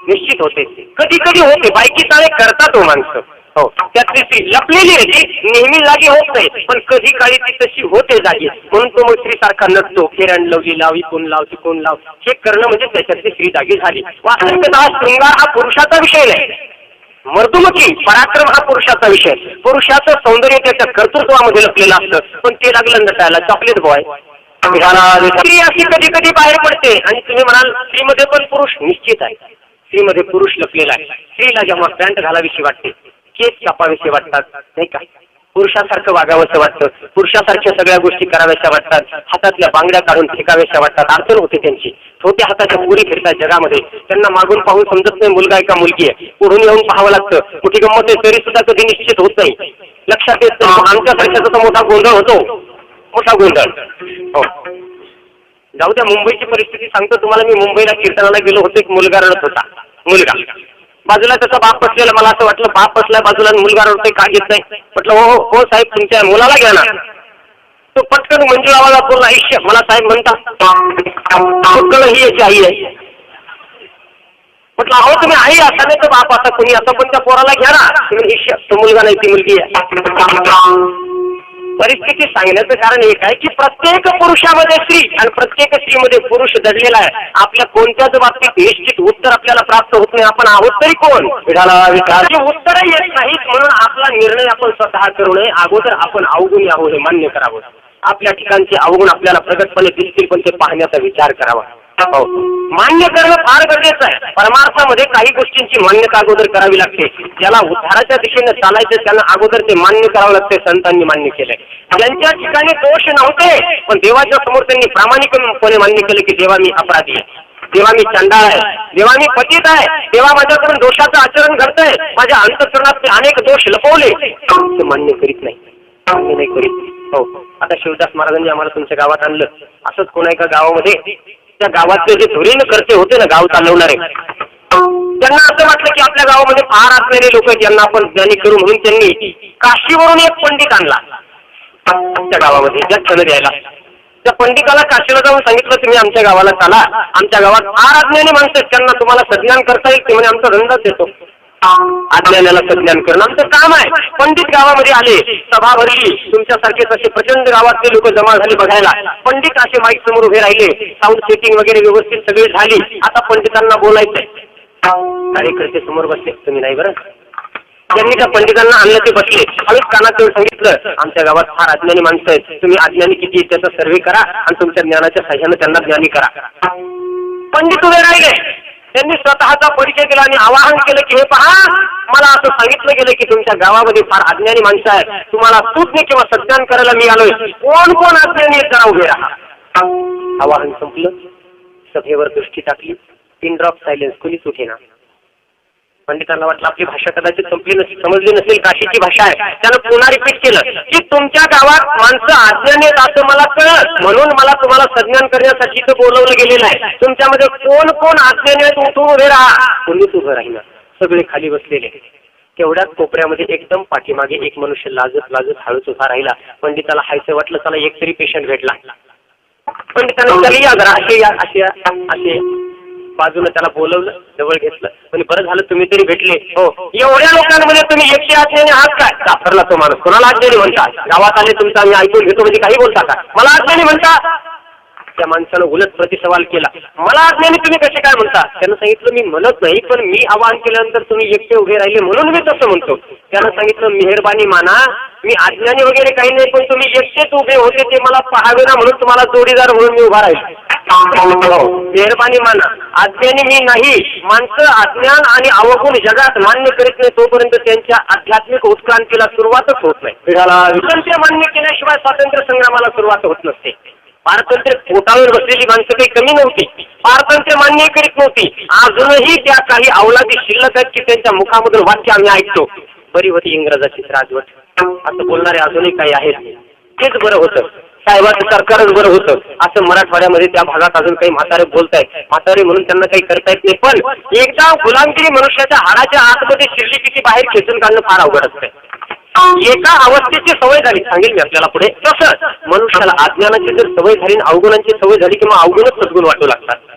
निश्चित होते. कधी कधी होते, बायकी चाळे करतात हो माणसं. हो, त्यातली स्त्री लपलेली आहे, ती नेहमी जागी होत नाही, पण कधी काळी ती तशी होते जागी. म्हणून तो मग स्त्री सारखा नसतो. फेरण लवली लाव, इकून लाव, तिकून लाव, हे करणं म्हणजे त्याच्यातली स्त्री जागी झाली. वास्तविकता हा शृंगार हा पुरुषाचा विषय नाही. मर्दुमकी पराक्रम हा पुरुषाचा विषय. पुरुषाचं सौंदर्य त्याच्या कर्तृत्वामध्ये लपलेलं असतं, पण ते लागलं नटायला चॉकलेट बॉय. स्त्री अशी कधी कधी बाहेर पडते आणि तुम्ही म्हणाल स्त्रीमध्ये पण पुरुष निश्चित आहे. स्त्रीमध्ये पुरुष लपलेला आहे. स्त्रीला जेव्हा पॅन्ट घालावीशी वाटते, केस कापावेसे वाटतात, नाही का, पुरुषासारखं वागावंसं वाटतं, पुरुषासारख्या सगळ्या गोष्टी कराव्याशा वाटतात, हातातल्या बांगड्या काढून फेकाव्याशा वाटतात. अडचण होते त्यांची. छोट्या हाताच्या पुरी फिरतात जगामध्ये. त्यांना मागून पाहून समजत नाही मुलगा आहे का मुलगी आहे. पुढून येऊन पाहावं लागतं. कुठे गंमत आहे तरी सुद्धा कधी निश्चित होत नाही, लक्षात येत नाही. आमच्या सारख्याचा तर मोठा गोंधळ होतो, मोठा गोंधळ. हो, जाऊ द्या. मुंबईची परिस्थिती सांगतो तुम्हाला. मी मुंबईला कीर्तनाला गेलो होतो. एक मुलगा रडत होता. मुलगा बाजूला त्याचा बाप बसलेला. मला असं वाटलं बाप बसलाय बाजूला, मुलगा रडतोय, का घेत नाही? म्हटलं हो हो साहेब, तुमच्या मुलाला घ्या ना. तो पटकन मंजूळ आवाजा पूर्ण आयुष्य मला साहेब म्हणतात, ही याची आई आहे. म्हटलं अहो तुम्ही आई असा नाही तर बाप असा कोणी असं, पण त्या पोराला घ्या ना. तो मुलगा नाही ती मुलगी आहे. परिस्थिती सांगण्याचं कारण एक आहे की प्रत्येक पुरुषामध्ये स्त्री आणि प्रत्येक स्त्रीमध्ये पुरुष दडलेला आहे. आपल्या कोणत्याच बाबतीत निश्चित उत्तर आपल्याला प्राप्त होत नाही. आपण आहोत तरी कोण? उत्तर येत नाहीत म्हणून आपला निर्णय आपण स्वतः करू नये. अगोदर आपण अवगुणी आहोत हे मान्य करावं. आपल्या ठिकाणचे अवगुण आपल्याला प्रगटपणे दिसतील पण ते पाहण्याचा विचार करावा. मान्य करणं फार गरजेचं आहे. परमार्थामध्ये काही गोष्टींची मान्यता अगोदर करावी लागते. ज्याला उद्धाराच्या दिशेने चालायचं त्यांना अगोदर ते मान्य करावं लागते. संतांनी मान्य केलंय. ज्यांच्या ठिकाणी दोष नव्हते पण देवाच्या समोर त्यांनी प्रामाणिकपणे मान्य केलं की देवा मी अपराधी आहे, देवा मी चंडाळ आहे, देवा मी पतित आहे, देवा माझ्याकडून दोषाचं आचरण घडतंय, माझ्या अंतःकरणात अनेक दोष लपवले, ते मान्य करीत नाही. मान्य नाही करीत. हो, आता शिवदास महाराजांनी आम्हाला तुमच्या गावात आणलं. असंच कोणा एका गावामध्ये त्या गावातले जे धुरीण करते होते ना, गाव चालवणारे, त्यांना असं वाटलं की आपल्या गावामध्ये फार असलेले लोक आहेत, यांना आपण ज्ञानी करू म्हणून त्यांनी काशीवरून एक पंडित आणला आमच्या गावामध्ये दक्षिण द्यायला. त्या पंडिताला काशीला जाऊन सांगितलं तुम्ही आमच्या गावाला चाला, आमच्या गावात फार अज्ञानी माणसं आहेत, त्यांना तुम्हाला सज्ञान करता येईल. ते म्हणे आमचा धंदाच येतो अज्ञानाला सज्ञान करणं, आमचं काम आहे. पंडित गावामध्ये आले, सभा भरली, तुमच्यासारखेच असे प्रचंड गावातले लोक जमा झाले बघायला. पंडित असे माईक समोर उभे राहिले, साऊंड सेटिंग वगैरे व्यवस्थित सगळी झाली. आता पंडितांना बोलायचंय. कार्यकर्ते समोर बसले, तुम्ही नाही बरं. ज्यांनी त्या पंडितांना आणलं ते बसले. हळूच कानात येऊन सांगितलं आमच्या गावात फार अज्ञानी माणसं आहेत, तुम्ही अज्ञानी किती त्याचा सर्वे करा आणि तुमच्या ज्ञानाच्या साह्यानं त्यांना ज्ञानी करा. पंडित उभे राहिले. त्यांनी स्वतःचा परिचय केला आणि आवाहन केलं की हे पहा, मला असं सांगितलं गेलं की तुमच्या गावामध्ये फार अज्ञानी माणसं आहेत, तुम्हाला स्तुत्य किंवा सज्ञान करायला मी आलोय. कोण कोण अज्ञानी जरा उभे राहा. आवाहन संपलं. सभेवर दृष्टी टाकली. Pin drop silence. कुणीच उठेना. पंडितांना वाटलं आपली भाषा कदाचित समजली नसेल, काशीची भाषा आहे. त्यानं पुन्हा रिपीट केलं की तुमच्या गावात माणसं अज्ञानी आहेत असं मला कळलं, म्हणून मला तुम्हाला सज्ञान करण्यासाठी इथं बोलवलं गेलेलं आहे. तुमच्यामध्ये कोण कोण अज्ञानी आहेत उठून उभे राहा. कोणीच उभं राहिना. सगळे खाली बसलेले. तेवढ्याच कोपऱ्यामध्ये एकदम पाठीमागे एक मनुष्य लाजत लाजत हळूच उभा राहिला. पंडिताला हायचं वाटलं, चला एक तरी पेशंट भेटला. पंडितांना चला या जरा असे बाजूला त्याला बोलवलं, जवळ घेतलं. म्हणजे बरं झालं तुम्ही तरी भेटले. हो, एवढ्या लोकांमध्ये तुम्ही एकटे अज्ञानी आहात काय? सापडला तो माणूस. कोणाला अज्ञानी म्हणता? गावात आले तुमचं आम्ही ऐकून घेतो म्हणजे काही बोलता का? मला अज्ञानी म्हणता? त्या माणसानं उलट प्रतिसवाल केला. मला अज्ञानी तुम्ही कसे काय म्हणता? त्यानं सांगितलं मी म्हणत नाही, पण मी आवाहन केल्यानंतर तुम्ही एकटे उभे राहिले म्हणून मी तसं म्हणतो. त्यानं सांगितलं मेहरबानी माना, मी अज्ञानी वगैरे काही नाही, पण तुम्ही एकटेच उभे होते ते मला पाहावे ना म्हणून तुम्हाला जोडीदार म्हणून मी उभा राहील. मेहरबानी माना, अज्ञानी मी नाही. माणसं अज्ञान आणि अवगुण जगात मान्य करीत नाही तोपर्यंत त्यांच्या आध्यात्मिक उत्क्रांतीला सुरुवातच होत नाही. स्वातंत्र्य मान्य केल्याशिवाय स्वातंत्र्य संग्रामाला सुरुवात होत नसते. पारतंत्र्य पोटावर बसलेली माणसं काही कमी नव्हती, पारतंत्र्य मान्य करीत नव्हती. अजूनही त्या काही अवलादी शिल्लक आहेत की त्यांच्या मुखामधून वाक्य आम्ही ऐकतो, बरी होती इंग्रजाचीच राजवट, असं बोलणारे अजूनही काही आहेत. तेच बरं होतं, साहेबाचं सरकारच बरं होतं असं मराठवाड्यामध्ये त्या भागात अजून काही म्हातारे बोलतायत. म्हातारे म्हणून त्यांना काही करता येत नाही. पण एकदा गुलामगिरी मनुष्याच्या हाडाच्या आतमध्ये शिरली की ती बाहेर खेचून काढणं फार अवघड असतंय. एका अवस्थेची सवय झाली, सांगेल मी आपल्याला पुढे, तसं मनुष्याला अज्ञानाची जर सवय झाली आणि अवगुणांची सवय झाली की मग अवगुणच सद्गुण वाटू लागतात.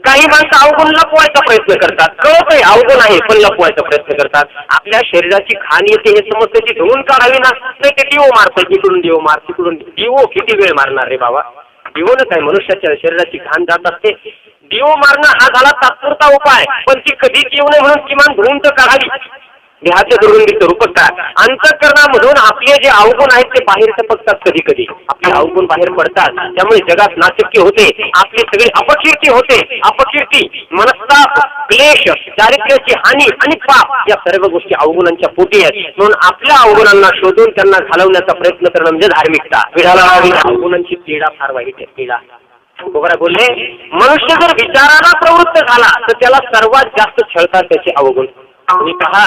काही माणसं अवगुण लपवायचा प्रयत्न करतात, कळत आहे अवगुण आहे पण लपवायचा प्रयत्न करतात. आपल्या शरीराची घाण येते हे समजते ती धुवून काढावी ना, नाही ते डिओ मारतात, इकडून डिओ मार तिकडून डिओ. किती वेळ मारणार रे बाबा? डिओनं काय मनुष्याच्या शरीराची घाण जात असते. डिओ मारणं हा झाला तात्पुरता उपाय, पण ती कधी येऊ नये म्हणून किमान धुवून तर काढावी. देहाच्या दुर्गंधीचं रूपक काय? अंतःकरणामधून आपले जे अवगुण आहेत ते बाहेर टपकतात. कधी कधी आपले अवगुण बाहेर पडतात, त्यामुळे जगात नाचक्य होते, आपली सगळी अपकीर्ती होते. अपकीर्ती, मनस्ताप, क्लेश, चारित्र्याची हानी आणि पाप या सर्व गोष्टी अवगुणांच्या पोटी आहेत. म्हणून आपल्या अवगुणांना शोधून त्यांना घालवण्याचा प्रयत्न करणं म्हणजे धार्मिकता. अवगुणांची पीडा फार वाईट आहे. पीडा बरोबर बोलले. मनुष्य जर विचाराला प्रवृत्त झाला तर त्याला सर्वात जास्त छळतात त्याचे अवगुण. तुम्ही पहा,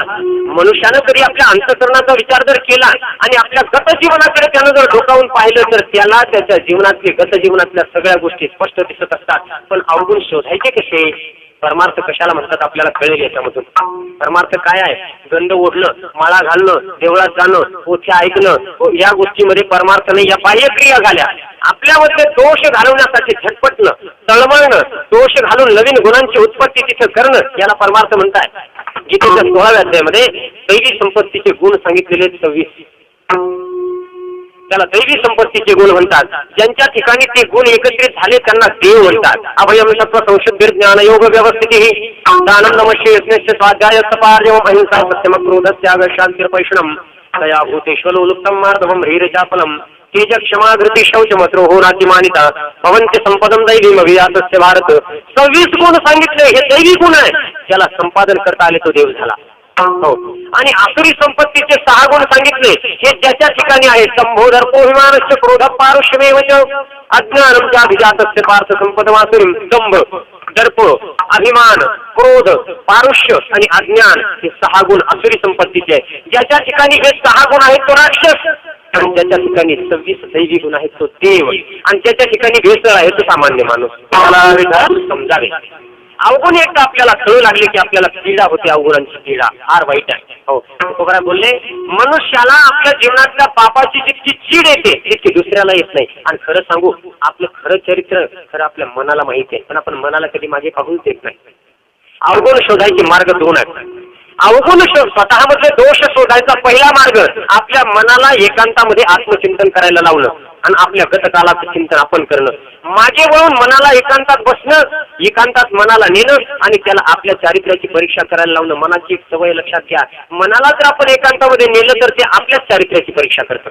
मनुष्यानं तरी आपल्या अंतःकरणाचा विचार जर केला आणि आपल्या गतजीवनाकडे त्यानं जर डोकावून पाहिलं तर त्याला त्याच्या जीवनातले गतजीवनातल्या सगळ्या गोष्टी स्पष्ट दिसत असतात. पण अवगुण शोधायचे कसे? परमार्थ कशाला म्हणतात आपल्याला कळेल याच्यामधून. परमार्थ काय आहे? गंध ओढणं, माळा घालणं, देवळात जाणं, पोथ्या ऐकणं, या गोष्टीमध्ये परमार्थ नाही. या बाह्य क्रिया झाल्या. आपल्यामध्ये दोष घालवण्यासाठी झटपटणं, तळमळणं, दोष घालून नवीन गुणांची उत्पत्ती तिथं करणं, याला परमार्थ म्हणतात. गीतेच्या 16व्या अध्यायामध्ये दैवी संपत्तीचे गुण सांगितलेले 26. त्याला दैवी संपत्तीचे गुण म्हणतात. ज्यांच्या ठिकाणी ते गुण एकत्रित झाले त्यांना देव म्हणतात. अभयम सत्व संशुद्धी ज्ञान योग व्यवस्थिती दानं नमश्य यज्ञस्य स्वाध्याय तपार्यम अहिंसा सत्यम क्रोध त्याग शांतिर्पैषणम दया भूतेश्वर उत्तम मार्दवम ह्रीरचापलम तेज क्षमा घृती शौच मत्रो हो नातिमानिता भवंते संपदम दैवी अभियातस्य भारत. 26 गुण सांगितले, हे दैवी गुण आहे. ज्याला संपादन करता आले तो देव झाला. हो. आणि आसुरी संपत्तीचे 6 गुण सांगितले, हे ज्याच्या ठिकाणी आहे. संभो दर्पोभिमानस्य क्रोध पारुष्यमेव अज्ञानम अभिजातस्य पार्थ संपदमासुरीम. दंभ, दर्प, अभिमान, क्रोध, पारुष्य आणि अज्ञान हे 6 गुण आसुरी संपत्तीचे आहे. ज्याच्या ठिकाणी हे 6 गुण आहेत तो राक्षस, आणि ज्याच्या ठिकाणी 26 दैवी गुण आहेत तो देव, आणि ज्याच्या ठिकाणी भेसळ आहे तो सामान्य माणूस. मला समजावे. अवगुण एकदा आपल्याला कळू लागले की आपल्याला पीडा होते. अवगुणांची पीडा फार वाईट आहे. हो, तुकाराम बोलले, मनुष्याला आपल्या जीवनातल्या पापाची जितकी चीड येते तितकी दुसऱ्याला येत नाही. आणि खरं सांगू, आपलं खरं चरित्र खरं आपल्या मनाला माहिती आहे, पण आपण मनाला कधी मागे पाहून देत नाही. अवगुण शोधायचे मार्ग 2 आहेत. अवगुण स्वतःमधले दोष शोधायचा पहिला मार्ग आपल्या मनाला एकांतामध्ये आत्मचिंतन करायला लावणं आणि आपल्या गतकालाचं चिंतन आपण करणं. मागे वळून मनाला एकांतात बसणं, एकांतात मनाला नेणं आणि त्याला आपल्या चारित्र्याची परीक्षा करायला लावणं. मनाची एक सवय लक्षात घ्या, मनाला जर आपण एकांतामध्ये नेलं तर ते आपल्याच चारित्र्याची परीक्षा करतं.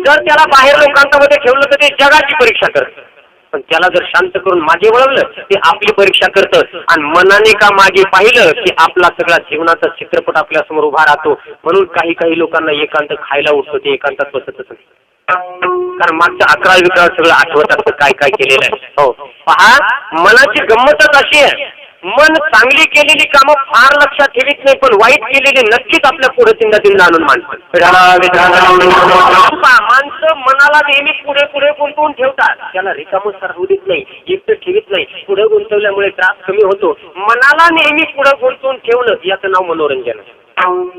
जर त्याला बाहेर लोकांतामध्ये ठेवलं तर ते जगाची परीक्षा करतं. पण त्याला जर शांत करून मागे वळवलं ते आपली परीक्षा करतं. आणि मनाने का मागे पाहिलं की आपला सगळा जीवनाचा चित्रपट आपल्या समोर उभा राहतो. म्हणून काही लोकांना एकांत खायला उठतो, ते एकांतात बसतच नाही. कारण मागच्या 11 सगळं आठवत असतं काय काय केलेलं आहे. हो, पहा, मनाची गंमतच अशी आहे, मन चांगली केलेली कामं फार लक्षात ठेवीत नाही, पण वाईट केलेली नक्कीच आपल्या पुढे चिंता आणून माणसं मनाला नेहमी पुढे गुंतवून ठेवतात. त्याला रिकामच राहू देत नाही, एकटं ठेवीत नाही. पुढे गुंतवल्यामुळे त्रास कमी होतो. मनाला नेहमी पुढे गुंतवून ठेवणं याचं नाव मनोरंजन.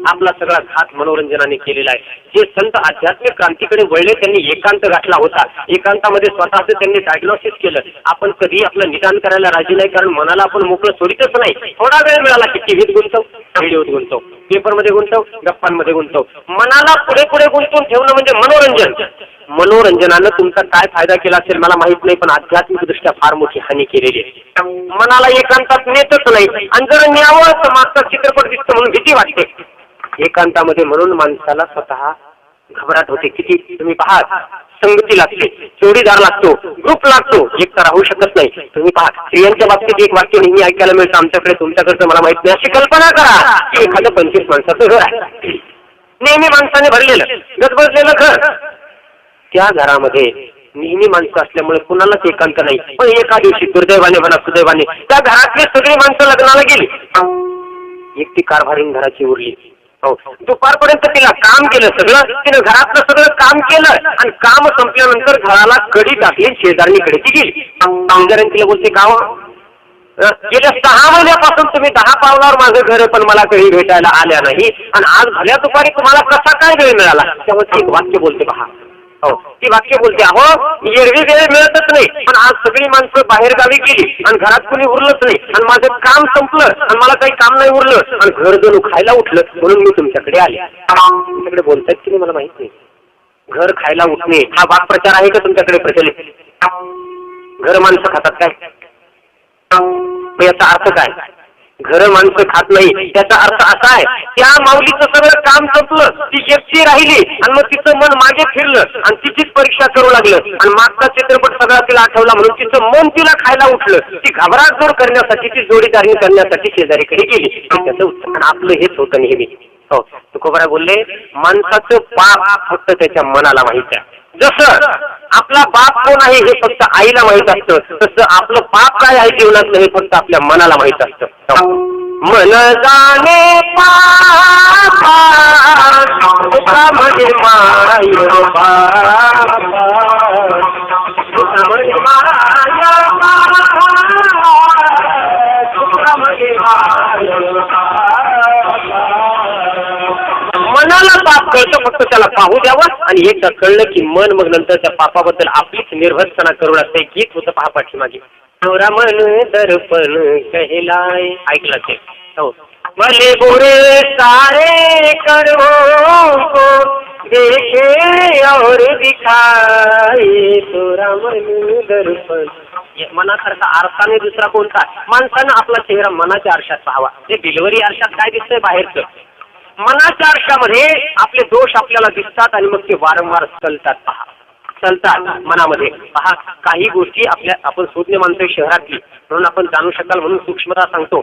आपला सगळा घात मनोरंजनाने केलेला आहे. जे संत आध्यात्मिक क्रांतीकडे वळले त्यांनी एकांत गाठला होता. एकांतामध्ये स्वतःच त्यांनी डायग्नोसिस केलं. आपण कधी आपलं निदान करायला राजी नाही, कारण मनाला आपण मोकळं सोडितच नाही. थोडा वेळ मिळाला की टीव्हीत गुंतव, रेडिओत गुंतव, पेपरमध्ये गुंतव, गप्पांमध्ये गुंतव. मनाला पुढे गुंतवून ठेवणं म्हणजे मनोरंजन. मनोरंजनानं तुमचा काय फायदा केला असेल मला माहित नाही, पण आध्यात्मिक दृष्ट्या फार मोठी हानी केलेली आहे. मनाला एकांतात नेतच नाही, आणि जर न्यावं तर मागचा चित्रपट दिसतो म्हणून भीती वाटते एकांतामध्ये. म्हणून माणसाला स्वतः घबराट होते. किती तुम्ही पहा, संगती लागते, जोडीदार लागतो, ग्रुप लागतो, एकटा राहू शकत नाही. तुम्ही पहा, स्त्रियांच्या बाबतीत एक वाक्य नेहमी ऐकायला मिळतं, आमच्याकडे तुमच्याकडचं मला माहित नाही. अशी कल्पना करा की एखादं 25 माणसाचं घर आहे, नेहमी माणसाने भरलेलं गजबजलेलं घर. त्या घरामध्ये नेहमी माणसं असल्यामुळे कुणालाच एकांत नाही. पण एका दिवशी दुर्दैवाने म्हणा सुदैवाने त्या घरातली सगळी माणसं लग्नाला गेली, एकटी कारभारीण घराची उरली. हो, दुपारपर्यंत तिला काम केलं सगळं, तिनं घरातलं सगळं काम केलं आणि काम संपल्यानंतर घराला कडी टाकली, शेजारणीकडे ती गेली. कामगारांनी तिला बोलते, गाव गेल्या 6 महिन्यापासून तुम्ही 10 पावलावर माझं घर पण मला कधी भेटायला आल्या नाही, आणि आज भल्या दुपारी तुम्हाला कसा काय वेळ मिळाला? तेव्हा ती वाक्य बोलते, पहा. हो, ती वाक्य बोलते, अहो एरवी वेळ मिळतच नाही, पण आज सगळी माणसं बाहेर गावी गेली आणि घरात कुणी उरलंच नाही, आणि माझं काम संपलं आणि मला काही काम नाही उरलं, आणि घर जणू खायला उठलं, म्हणून मी तुमच्याकडे आले. तुमच्याकडे बोलतायत की नाही मला माहित नाही. घर खायला उठणे हा वाक्प्रचार आहे का तुमच्याकडे प्रचलित? घर माणसं खातात काय? याचा अर्थ काय? घर माणसं खात नाही, त्याचा अर्थ असा आहे, त्या माऊलीचं सगळं काम संपलं, ती एकटी राहिली आणि मग तिचं मन मागे फिरलं आणि तिचीच परीक्षा करू लागलं, आणि मागचा चित्रपट सगळा तिला आठवला म्हणून तिचं मन तिला खायला उठलं. ती घबराट दूर करण्यासाठी, ती जोडीदारी करण्यासाठी शेजारीकडे गेली. त्याचं उत्तर आपलं हेच होतं नेहमी. हो, तुकोबरा बोलले, माणसाचं पाप फक्त त्याच्या मनाला माहित आहे. जसं आपला बाप कोण आहे हे फक्त आईला माहित असतं, तसं आपलं पाप काय आहे जीवनातलं हे फक्त आपल्या मनाला माहित असतं. मन जाणे पापा म्हणजे मनाला पाप कळतं, फक्त त्याला पाहू द्यावं, आणि एकदा कळलं की मन मग नंतर त्या पापाबद्दल आपलीच निर्भरसना करू लागते. गीत होतं पहा पाठीमागे, नवरा मन दर्पण कहलाय, ऐकलं ते. हो, मले गोरे सारे करों को देखे और दिखाए तोरा मन दर्पण. मनासारखा आरसाने दुसरा कोणता? माणसानं आपला चेहरा मनाच्या आरशात पाहावा. ते डिलिव्हरी आरशात काय दिसतंय बाहेरचं, मनाच्या आरशामध्ये आपले दोष आपल्याला दिसतात आणि मग ते वारंवार चलतात मनामध्ये. पहा, काही गोष्टी आपण शोधणे मानतोय शहरातली, म्हणून आपण जाणू शकाल म्हणून सूक्ष्मता सांगतो.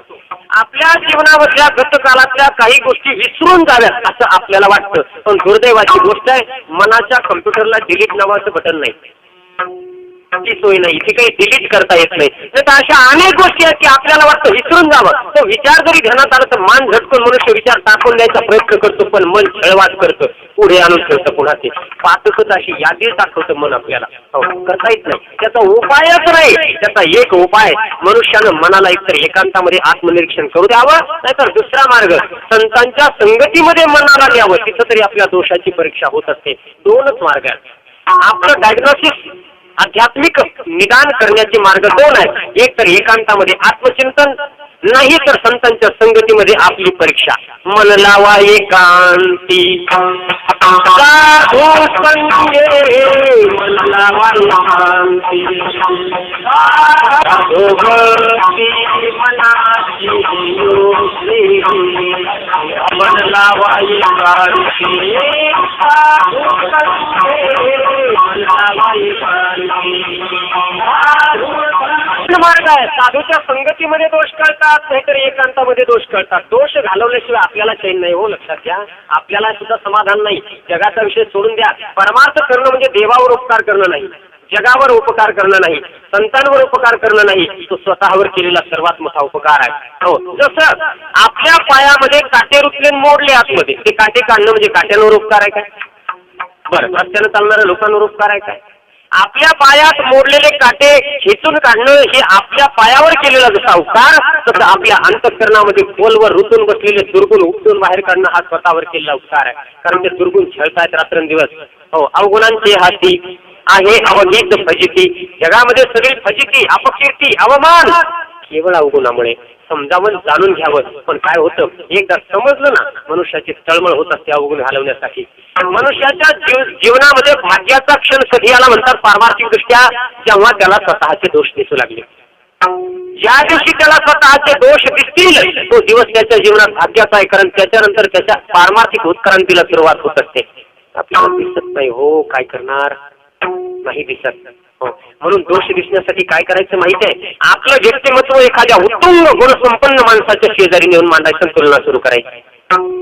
आपल्या जीवनामधल्या गतकाळातल्या काही गोष्टी विसरून जाव्यात असं आपल्याला वाटतं, पण दुर्दैवाची गोष्ट आहे मनाच्या कम्प्युटरला डिलीट नावाचं बटन नाही, ती सोय नाही, ती काही डिलीट करता येत नाही. तर अशा अनेक गोष्टी आहेत की आपल्याला वाटतं विसरून जावं. तो विचार जरी ध्यानात आला तर मान झटकून मनुष्य विचार टाकून द्यायचा प्रयत्न करतो, पण मन छळवाद करतं, पुढे आणून ठेवतं पुन्हा ते पातकच अशी यादी दाखवतं मन आपल्याला. करता येत नाही, त्याचा उपायच नाही. त्याचा एक उपाय मनुष्यानं मनाला एकतर एकांतामध्ये आत्मनिरीक्षण करू द्यावं, नाहीतर दुसरा मार्ग संतांच्या संगतीमध्ये मनाला द्यावं, तिथं तरी आपल्या दोषाची परीक्षा होत असते. दोनच मार्ग आहेत. आपलं डायग्नोसिस आध्यात्मिक निदान करण्याचे मार्ग दोन आहेत. एक तर एकांतामध्ये आत्मचिंतन, नाही तर संतांच्या संगतीमध्ये आपली परीक्षा. मन लावा एकांती साधू संगे, मन लावा एकांती साधू भक्ती मनाची योगी, मन लावा एकांती साधू संगे, मन लावा एकांती. मार्ग आहे. साधूच्या संगतीमध्ये दोष कळतात, नाहीतर एकांतामध्ये दोष कळतात. दोष घालवल्याशिवाय आपल्याला चैन नाही. हो, लक्षात घ्या, आपल्याला सुद्धा समाधान नाही. जगाचा विषय सोडून द्या. परमार्थ करणं म्हणजे देवावर उपकार करणं नाही, जगावर उपकार करणं नाही, संतांवर उपकार करणं नाही, तो स्वतःवर केलेला सर्वात मोठा उपकार आहे. हो, जसं आपल्या पायामध्ये काटे रुतले मोडले आतमध्ये, ते काटे काढणं म्हणजे काट्यांवर उपकार आहे काय? बरं, रस्त्यानं चालणाऱ्या लोकांवर उपकार आहे काय? आपल्या पायात मोडलेले काटे खेचून काढणं हे आपल्या पायावर केलेला जसा उपकार, तसं आपल्या अंतःकरणामध्ये खोलवर रुतून बसलेले दुर्गुण उपटून बाहेर काढणं हा स्वतःवर केलेला उपकार आहे. कारण ते दुर्गुण छळतायत रात्रंदिवस. हो, अवगुणांचे हाती आहे अवगीत फजिती. जगामध्ये सगळी फजिती, अपकीर्ती, अवमान केवळ अवगुणामुळे. समजावून जाणून घ्यावं, पण काय होतं, एकदा समजलं ना मनुष्याची तळमळ होत असते अवगुण घालवण्यासाठी. मनुष्याच्या जीवनामध्ये भाग्याचा क्षण कधी आला म्हणतात पारमार्थिक दृष्ट्या, जेव्हा त्याला स्वतःचे दोष दिसू लागले. ज्या दिवशी त्याला स्वतःचे दोष दिसतील तो दिवस त्याच्या जीवनात भाग्याचा आहे, कारण त्याच्यानंतर त्याच्या पारमार्थिक उत्क्रांतीला सुरुवात होत असते. आपल्याला दिसत नाही, हो काय करणार, नाही दिसत. हो, म्हणून दोष दिसण्यासाठी काय करायचं माहिती आहे, आपलं व्यक्तिमत्व एखाद्या उत्तुंग गुणसंपन्न माणसाच्या शेजारी नेऊन मांडायचं, तुलना सुरू करायची.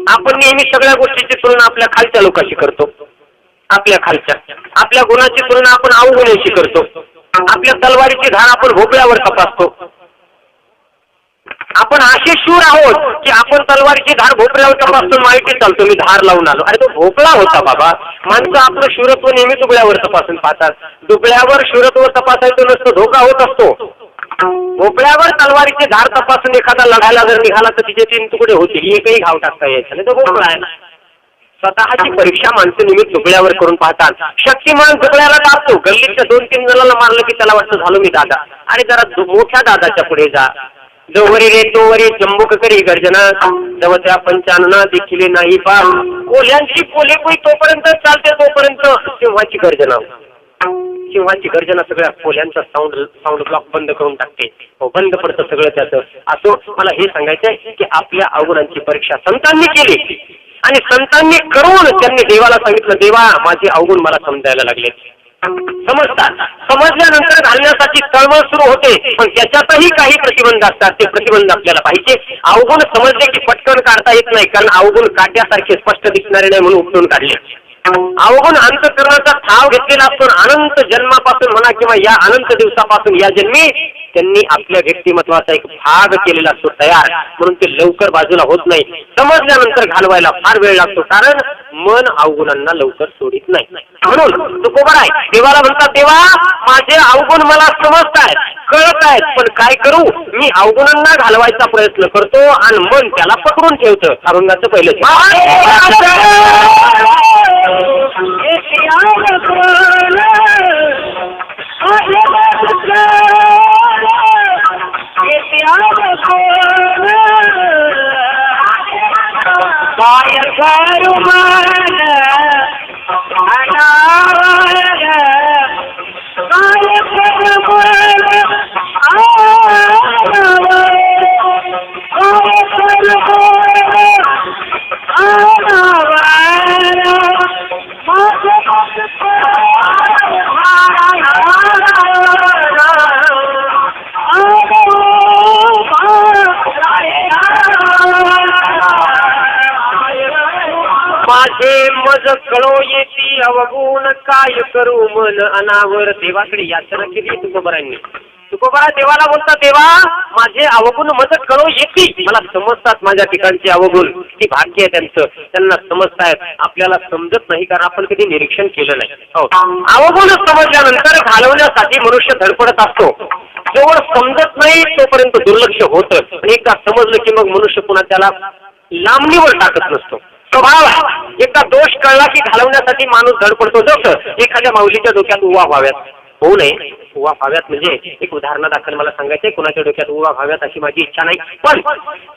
आपण नेहमी सगळ्या गोष्टीची तुलना आपल्या खालच्या लोकांशी करतो, आपल्या गुणाची तुलना आपण अवगुणाशी करतो, आपल्या तलवारीची धार आपण भोपळ्यावर तपासतो. आपण असे शूर आहोत की आपण तलवारीची धार भोपळ्यावर तपासतो, माहिती चालतो मी धार लावून आलो. अरे तो भोपळा होता बाबा. माणसं आपलं शूरत्व नेहमी दुबळ्यावर तपासून पाहतात. दुबळ्यावर शूरत्व तपासायचं नसतं, धोका होत असतो. भोपळ्यावर तलवारीची धार तपासून एखादा लढायला जर निघाला तर तिचे 3 तुकडे होतील, एकही घाव टाकता यायचा नाही. तो भोपळा आहे. स्वतःची परीक्षा माणसं नेहमी दुबळ्यावर करून पाहतात. शक्तिमान दुबळ्याला दाबतो, गल्लीच्या 2-3 जणांना मारलं की त्याला वाटतं झालो मी दादा. आणि जरा मोठ्या दादाच्या पुढे जा. जोवरी रे तोवरी चंबुक करी गर्जना, जवत्या पंचानना देखील नाही पा. कोल्यांची कोलेकोई तोपर्यंत चालते, तोपर्यंत सिंहाची गर्जना. सिंहाची गर्जना सगळ्या कोल्यांचा साऊंड ब्लॉक बंद करून टाकते. हो, बंद पडतं सगळं त्याचं. असो, मला हे सांगायचंय की आपल्या अवगुणांची परीक्षा संतांनी केली आणि संतांनी करून त्यांनी देवाला सांगितलं, देवा माझे अवगुण मला समजायला लागले. समजतात, समजल्यानंतर घालण्यासाठी तळमळ सुरू होते, पण त्याच्यातही काही प्रतिबंध असतात. ते प्रतिबंध आपल्याला पाहिजे. अवगुण समजले की पटकन काढता येत नाही, कारण अवगुण काट्यासारखे स्पष्ट दिसणारे नाही म्हणून उपटून काढले. अवगुण अंतःकरणाचा ठाव घेतलेला असतो. अनंत जन्मापासून म्हणा किंवा या अनंत दिवसापासून या जन्मी त्यांनी आपल्या व्यक्तिमत्वाचा एक भाग केलेला असतो तयार, म्हणून ते लवकर बाजूला होत नाही. समजल्यानंतर घालवायला फार वेळ लागतो, कारण मन अवगुणांना लवकर सोडित नाही. म्हणून तुकोबा आहे, देवाला म्हणतात, देवा माझे अवगुण मला समजतायत, कळत आहेत, पण काय करू, मी अवगुणांना घालवायचा प्रयत्न करतो आणि मन त्याला पकडून ठेवतं. अभंगाचं पहिलं काय करू मन अनावर काय करू मन अनावर काय करू मन माझे मज कळो येती अवगुण काय करू मन अनावर. देवाकडे याचना केली तुकोबरांनी. तुकोबरा देवाला बोलता, देवा माझे अवगुण मज कळो येती, मला समजतात माझ्या ठिकाणचे अवगुण. किती भाग्य आहे त्यांचं, त्यांना समजतायत. आपल्याला समजत नाही कारण आपण कधी निरीक्षण केलं नाही. हो, अवगुण समजल्यानंतर घालवण्यासाठी मनुष्य धडपडत असतो. जोवर समजत नाही तोपर्यंत दुर्लक्ष होतं. आणि एकदा समजलं की मग मनुष्य पुन्हा त्याला लांबणीवर टाकत नसतो. स्वभाव एकदा दोष कळला की घालवण्यासाठी माणूस धडपडतो. जसं एखाद्या माऊलीच्या डोक्यात उवा व्हाव्यात, होऊ नये उवा व्हाव्यात म्हणजे एक उदाहरणादाखल मला सांगायचंय. कुणाच्या डोक्यात उवा व्हाव्यात अशी माझी इच्छा नाही, पण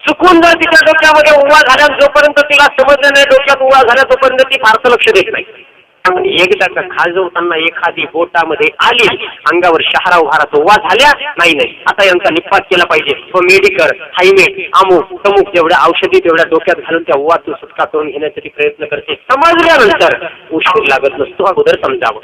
चुकून जर तिच्या डोक्यामध्ये उवा झाल्या जोपर्यंत तिला समजलं नाही डोक्यात उवा झाल्या तोपर्यंत ती फारसं लक्ष देत नाही. एकदा का खाजवताना एखादी बोटामध्ये आली, अंगावर शहारा उभा राहतो. उवा झाल्या नाही नाही आता यांचा निपात केला पाहिजे. व मेडिकल हायमेट अमुक तमुक जेवढ्या औषधी तेवढ्या डोक्यात घालून त्या उवातून सुटका करून घेण्यासाठी प्रयत्न करते. समजल्यानंतर उशीर लागत नसतो, अगोदर समजावं.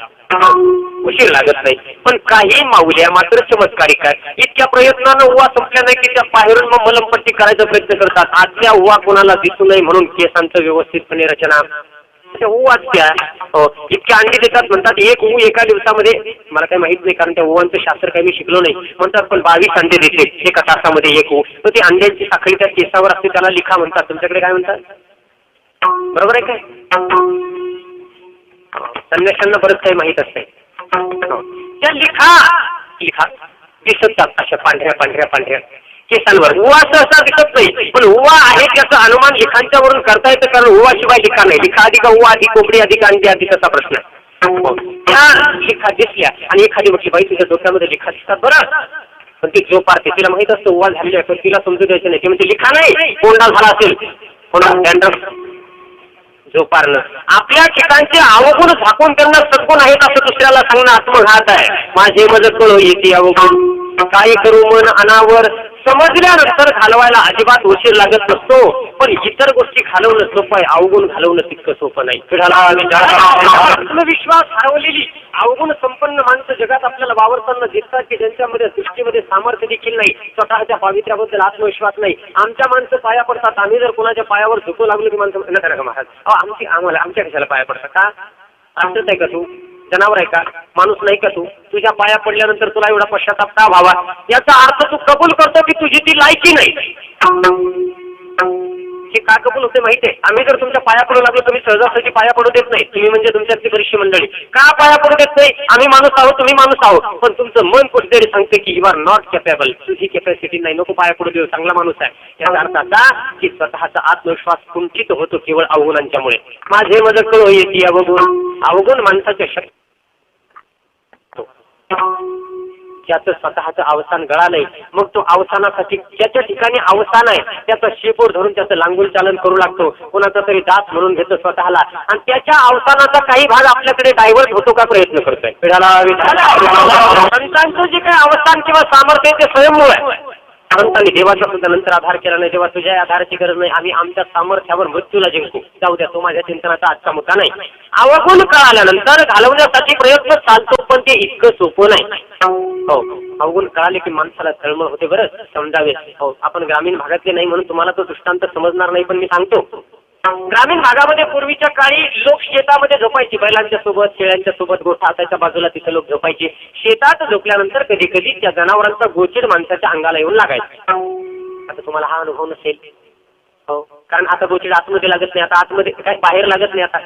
उशीर लागत नाही. पण काही माऊल्या मात्र चमत्कारिक आहे. इतक्या प्रयत्नानं उवा संपल्या नाही की त्या बाहेरून मग मलमपट्टी करायचा प्रयत्न करतात. आजच्या उवा कोणाला दिसू नये म्हणून केसांचं व्यवस्थितपणे रचना उवाच्या इतक्या अंडी देतात. म्हणतात एक ऊ एका दिवसामध्ये, मला काही माहित नाही कारण त्या उवांचं शास्त्र काही मी शिकलो नाही. म्हणतात पण 22 अंडे देते एका तासामध्ये एक ऊ. तर ती अंड्यांची साखळी त्या केसावर असते, त्याला लिखा म्हणतात. तुमच्याकडे काय म्हणतात? बरोबर आहे काय? संन्याशांना बरंच काही माहित असते. त्या लिखा दिसतात अशा पांढऱ्या पांढऱ्या पांढऱ्या केसांवर. उवा सहसा दिसत नाही, पण उवा आहे त्याचा अनुमान लिखांच्या वरून करता येतं. कारण उवा शिवाय लिखा नाही. लिखा अधिक उवा अधिक कोंबडी अधिक अंडी अधिक असा प्रश्न आहे. त्या लिखा दिसल्या आणि एखादी म्हटली बाई तुझ्या डोक्यामध्ये लिखा दिसतात बरं, पण ती जो पारते तिला माहित असतं उवा झालेली आहे, पण तिला समजू द्यायचं नाही. ती म्हणते लिखा नाही, कोंडा झाला असेल, कोंडा डॅन्ड्रफ जोपारणं. आपल्या ठिकाणचे अवगुण झाकून त्यांना सद्गुण आहेत असं दुसऱ्याला सांगणं आत्मघात आहे. माझे मज कळो येते अवगुण काय करू मन अनावर. समजल्यानंतर घालवायला अजिबात उशीर लागत नसतो, पण इतर गोष्टी घालवणं सोपं आहे, अवगुण घालवणं तितकं सोपं नाही. आत्मविश्वास हरवलेली अवगुण संपन्न माणसं जगात आपल्याला वावरताना दिसतात की ज्यांच्यामध्ये सृष्टीमध्ये सामर्थ्य देखील नाही, स्वतःच्या पावित्र्याबद्दल आत्मविश्वास नाही. आमच्या माणसं पाया पडतात. आम्ही जर कोणाच्या पायावर झुकू लागलो की माणसं न करा का महाराज आमच्या कशाला पाया पडतात का? असंच आहे का तू? जनावर आहे का? माणूस नाही का तू? तुझ्या पाया पडल्यानंतर तुला एवढा पश्चाताप का व्हावा? याचा अर्थ तू कबूल करतो की तुझी ती लायकी नाही. हे का कबूल होते माहिती आहे? आम्ही जर तुमच्या पाया पडू लागलो तुम्ही सहजासहजी पाया पडू देत नाही. तुम्ही म्हणजे तुमच्यातली बरीचशी मंडळी का पाया पडू देत नाही? आम्ही माणूस आहोत, तुम्ही माणूस आहोत, पण तुमचं मन कुठेतरी सांगते की यू आर नॉट कॅपेबल. तुझी कॅपॅसिटी नाही, नको पाया पडू देऊ, चांगला माणूस आहे. याचा अर्थ असा की स्वतःचा आत्मविश्वास कुंठित होतो केवळ अवगुणांच्यामुळे. माझे मज कळो येते अवगुण. अवगुण माणसाच्या शक्ती ज्याचं स्वतःचं अवसान गळालंय, मग तो अवसानासाठी ज्याच्या ठिकाणी अवसान आहे त्याचा शेपूर धरून त्याचं लांगुल चालन करू लागतो. कोणाचा तरी दास म्हणून घेतो स्वतःला आणि त्याच्या अवसानाचा काही भाग आपल्याकडे डायव्हर्ट होतो का प्रयत्न करतोय. संतांचं जे काही अवसान किंवा सामर्थ्य ते स्वयंमूळ आहे. संतांनी देवाचा सुद्धा नंतर आधार केला नाही. तेव्हा तुझ्या आधाराची गरज नाही, आम्ही आमच्या सामर्थ्यावर मृत्यूला जिंकू. जाऊ द्या, तो माझ्या चिंतनाचा आजचा मुद्दा नाही. अवगुण कळाल्यानंतर घालवण्यासाठी प्रयत्न चालतो, पण ते इतकं सोपं नाही. हो, अवगुण कळाले की माणसाला तळमळ होते. बरं समजावे. हो, आपण ग्रामीण भागातले नाही म्हणून तुम्हाला तो दृष्टांत समजणार नाही, पण मी सांगतो. ग्रामीण भागामध्ये पूर्वीच्या काळी लोक शेतामध्ये झोपायची, बैलांच्या सोबत शेळ्यांच्या सोबत. गोठा त्याच्या बाजूला तिथे लोक झोपायचे. शेतात झोपल्यानंतर कधी कधी त्या जनावरांचा गोचीड माणसाच्या अंगाला येऊन लागायचा. आता तुम्हाला हा अनुभव नसेल. हो, कारण आता गोचीड आतमध्ये लागत नाही, आता आतमध्ये काय बाहेर लागत नाही आता.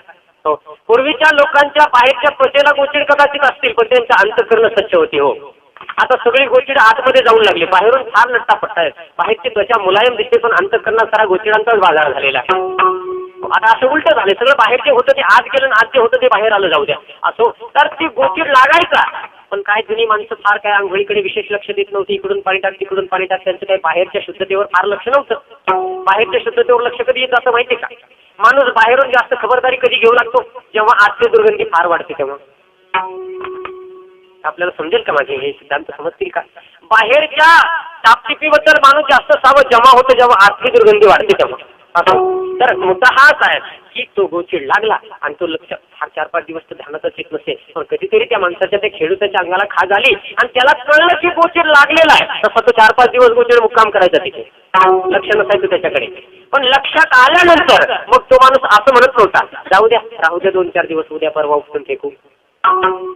हो, पूर्वीच्या लोकांच्या बाहेरच्या त्वचेला गोचीड कदाचित असतील, पण त्यांचं अंतःकरण स्वच्छ होते. हो, आता सगळी गोचीड आतमध्ये जाऊन लागली. बाहेरून फार लट्टा पट्टा आहे, बाहेरची त्वचा मुलायम दिसते, पण अंतःकरणात सारा गोचीडांचाच बाजार झालेला आहे. आता असं उलट झाले, सगळं बाहेर जे होतं ते आत गेलं आणि आत जे होतं ते बाहेर आलं. जाऊ द्या असो, तर ती गोचीड लागायचा. पण काय जुनी माणसं फार काय आंघोळीकडे विशेष लक्ष देत नव्हती. इकडून पाणी टाक तिकडून पाणी टाक. त्यांचं काही बाहेरच्या शुद्धतेवर फार लक्ष नव्हतं. बाहेरच्या शुद्धतेवर लक्ष कधी येत असं माहिती का? माणूस बाहेरून जास्त खबरदारी कधी घेऊ लागतो, जेव्हा आतली दुर्गंधी फार वाढते तेव्हा. आपल्याला समजेल का माझे हे सिद्धांत समजतील का? बाहेरच्या टापटिपीबद्दल माणूस जास्त सावध जेव्हा होतो जेव्हा आतली दुर्गंधी वाढते तेव्हा. तर मुद्दा हाच आहे की तो गोचिड लागला आणि तो लक्ष फार 4-5 दिवस तर ध्यानातच येत नसेल, पण कधीतरी त्या माणसाच्या त्या खेळूच्या अंगाला खाज आली आणि त्याला कळलं की गोचिड लागलेला आहे, तर फक्त 4-5 दिवस गोचिड मुक्काम करायचा तिथे, लक्ष नसायचं त्याच्याकडे. पण लक्षात आल्यानंतर मग तो माणूस असं म्हणत नव्हता, जाऊ द्या, राहू द्या 2-4 दिवस, उद्या परवा उठून फेकू.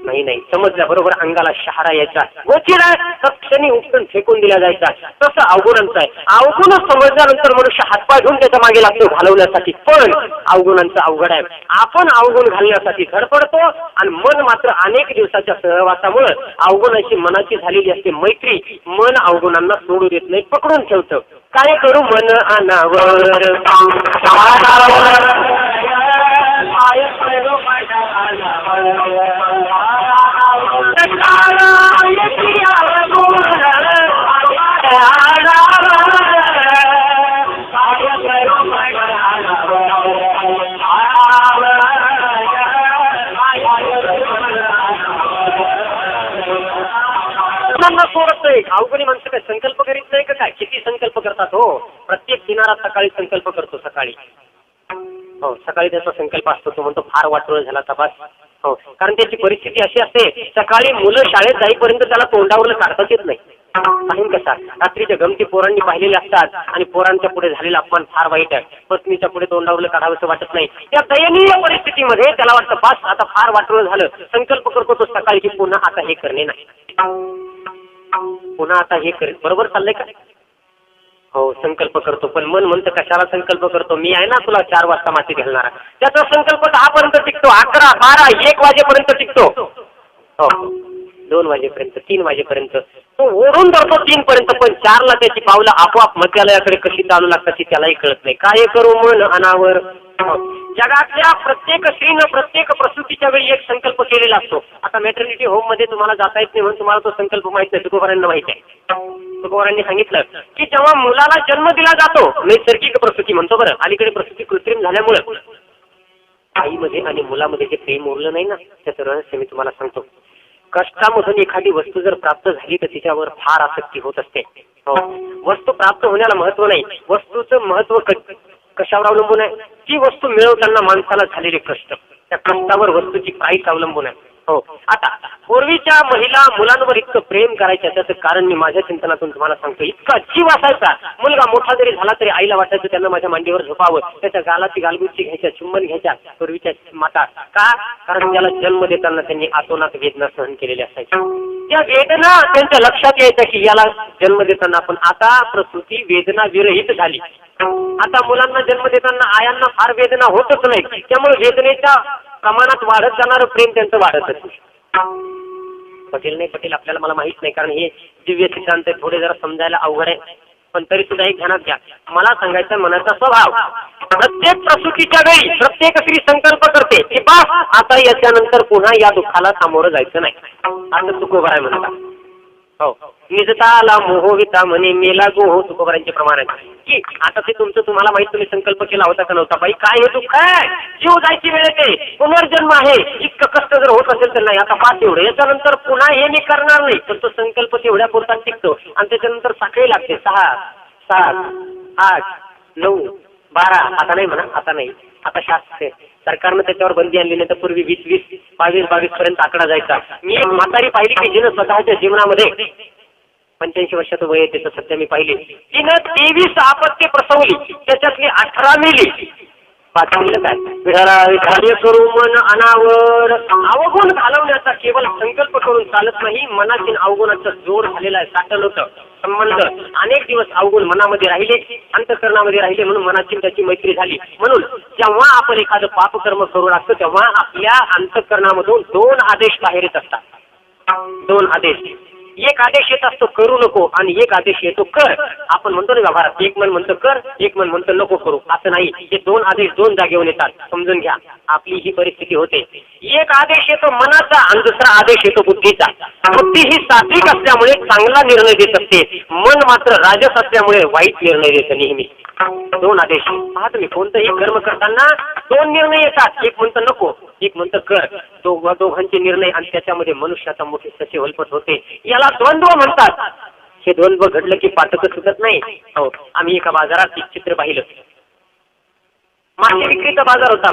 नाही, समजल्या बरोबर अंगाला शहारा यायचा, गोचिड आहे क्षणी उपटून फेकून दिला जायचा. तसं अवगुणांचं आहे. अवगुण समजल्यानंतर मनुष्य हातपाय घेऊन त्याच्या मागे लागतो घालवण्यासाठी, पण अवगुणांचं अवघड आहे. आपण अवगुण घालण्यासाठी धडपडतो आणि मन मात्र अनेक दिवसाच्या सहवासामुळे अवगुणाशी मनाची झालेली असते मैत्री, मन अवगुणांना सोडू देत नाही, पकडून ठेवतं. काय करू मन अनावर सोडत नाही. अवघणी माणसं काय संकल्प करीत नाही का? काय किती संकल्प करतात हो. प्रत्येक किनारा सकाळी संकल्प करतो, सकाळी हो, सकाळी त्याचा संकल्प असतो. तो म्हणतो फार वाटोळ झाला तपास, हो, कारण त्याची परिस्थिती अशी असते, सकाळी मुलं शाळेत जाईपर्यंत त्याला तोंडावरलं काढताच येत नाही. पाहिन कसा रात्रीच्या गमती पोरांनी पाहिलेल्या असतात आणि पोरांच्या पुढे झालेला अपमान फार वाईट आहे. पत्नीच्या पुढे तोंडावरलं काढावंसं वाटत नाही. त्या दयनीय परिस्थितीमध्ये त्याला वाटतं बस आता फार वाटोळ झालं. संकल्प करतो तो सकाळी की पुन्हा आता हे करणे नाही, पुन्हा आता हे करेल. बरोबर चाललंय का? हो, संकल्प करतो, पण मन म्हणतं कशाला संकल्प करतो, मी आहे ना तुला 4 वाजता माती घालणारा. त्याचा संकल्प 10 पर्यंत टिकतो, 11, 12, 1 वाजेपर्यंत टिकतो, हो, 2 वाजेपर्यंत, 3 वाजेपर्यंत तो ओढून धरतो 3 पर्यंत. पण 4ला त्याची पावलं आपोआप मध्यालयाकडे कशी चालू लागतात ती त्यालाही कळत नाही. काय करू मन अनावर. जगातल्या प्रत्येक स्त्रीनं प्रत्येक प्रसूतीच्या वेळी एक संकल्प केलेला असतो. आता मॅटर्निटी होम मध्ये तुम्हाला जाता येत नाही म्हणून तुम्हाला तो संकल्प माहित नाही, तुकोबारांना माहित आहे. तुकोबारांनी सांगितलं की जेव्हा मुलाला जन्म दिला जातो, नैसर्गिक प्रसूती म्हणतो बरं, अलीकडे प्रसूती कृत्रिम झाल्यामुळे आईमध्ये आणि मुलामध्ये जे प्रेम उरलं नाही ना, त्याचं रहस्य मी तुम्हाला सांगतो. कष्टामधून एखादी वस्तू जर प्राप्त झाली तर तिच्यावर फार आसक्ती होत असते. हो, वस्तू प्राप्त होण्याला महत्व नाही, वस्तूचं महत्व कशावर अवलंबून आहे? ती वस्तू मिळवताना माणसाला झालेले कष्ट, त्या कष्टावर वस्तूची प्राईस अवलंबून आहे. हो, आता पूर्वीच्या महिला मुलांवर इतकं प्रेम करायच्या त्याचं कारण मी माझ्या चिंतनातून तुम्हाला सांगतो. इतका जीव असायचा, मुलगा मोठा जरी झाला तरी आईला वाटायचं त्यांना माझ्या मांडीवर झोपावं, त्याच्या गालाची गालगुच्ची घ्यायच्या, चुंबन घ्यायच्या पूर्वीच्या माता. का? कारण त्याला जन्म देताना त्यांनी आतोनात वेदना सहन केलेल्या असायच्या. त्या वेदना त्यांच्या लक्षात यायच्या की याला जन्म देताना आपण आता प्रसूती वेदना विरहित झाली. आता मुलांना जन्म देताना आयांना फार वेदना होतच नाही, त्यामुळे वेदनेच्या प्रमाणात वाढत जाणारं प्रेम त्यांचं वाढतच पटेल नाही पटेल आपल्याला मला माहित नाही, कारण हे दिव्य सिद्धांत थोडे जरा समजायला अवघड आहे. पण तरी सुद्धा एक ध्यानात घ्या, मला सांगायचा मनाचा स्वभाव. प्रत्येक प्रसूतीच्या वेळी प्रत्येक स्त्री संकल्प करते की बा आता याच्यानंतर पुन्हा या दुःखाला सामोरं जायचं नाही, असं तुकोबाराय म्हणतात. हो, निजताला मोहोविता म्हणे मेला गो, तुकोबारांचे प्रमाण आहे की आता ते तुमचं तुम्हाला माहित, तुम्ही संकल्प केला होता का नव्हता? बाई काय हे दुःख आहे, जीव जायची वेळ येते, पुनर्जन्म आहे, इतकं कष्ट जर होत असेल तर नाही आता पाच एवढं, याच्यानंतर पुन्हा हे मी करणार नाही, तर तो संकल्प तेवढ्या पुरता टिकतो आणि त्याच्यानंतर साखळी लागते 6, 7, 8, 9, 12. आता नाही म्हणा, आता नाही, आता शास्त्र सरकारनं त्याच्यावर बंदी आणली, नाही तर पूर्वी 20, 22 पर्यंत आकडा जायचा. मी एक म्हातारी पाहिली की जिनं स्वतःच्या जीवनामध्ये 85 वर्षाचं वय त्याचं सध्या मी पाहिली, तिनं 23 अपत्ये प्रसवली, त्याच्यातली 18 मेली. कार्य करू मन अनावर. अवगुण घालवण्याचा केवळ संकल्प करून चालत नाही, मनातील अवगुणाचा जोर झालेला आहे, साठल होतं संबंध. अनेक दिवस अवगुण मनामध्ये राहिले, अंतःकरणामध्ये राहिले, म्हणून मनाची त्याची मैत्री झाली. म्हणून जेव्हा आपण एखादं पापकर्म करू लागतो तेव्हा आपल्या अंतःकरणामधून 2 आदेश बाहेर येत असतात. 2 आदेश. एक आदेश येत असतो करू नको आणि एक आदेश येतो कर. आपण म्हणतो ना व्यवहारात एक मन म्हणतं कर, एक मन म्हणतं नको करू. असं नाही, हे दोन आदेश दोन जागेवर येतात. समजून घ्या, आपली ही परिस्थिती होते. एक आदेश येतो मनाचा आणि दुसरा आदेश येतो बुद्धीचा. बुद्धी ही सात्विक असल्यामुळे चांगला निर्णय देत असते, मन मात्र राजस असल्यामुळे वाईट निर्णय देतं नेहमी. दोन आदेश पहा तुम्ही, कोणतंही कर्म करताना दोन निर्णय येतात. एक म्हणतं नको, एक म्हणतं कर. दोघांचे निर्णय आणि त्याच्यामध्ये मनुष्याचा मोठी सचे वल्पत होते. याला द्वंद्व म्हणतात. हे द्वंद्व घडलं की पातक सुटत नाही. हो, आम्ही एका बाजारात एक चित्र पाहिलं. मासे विक्रीचा बाजार होता.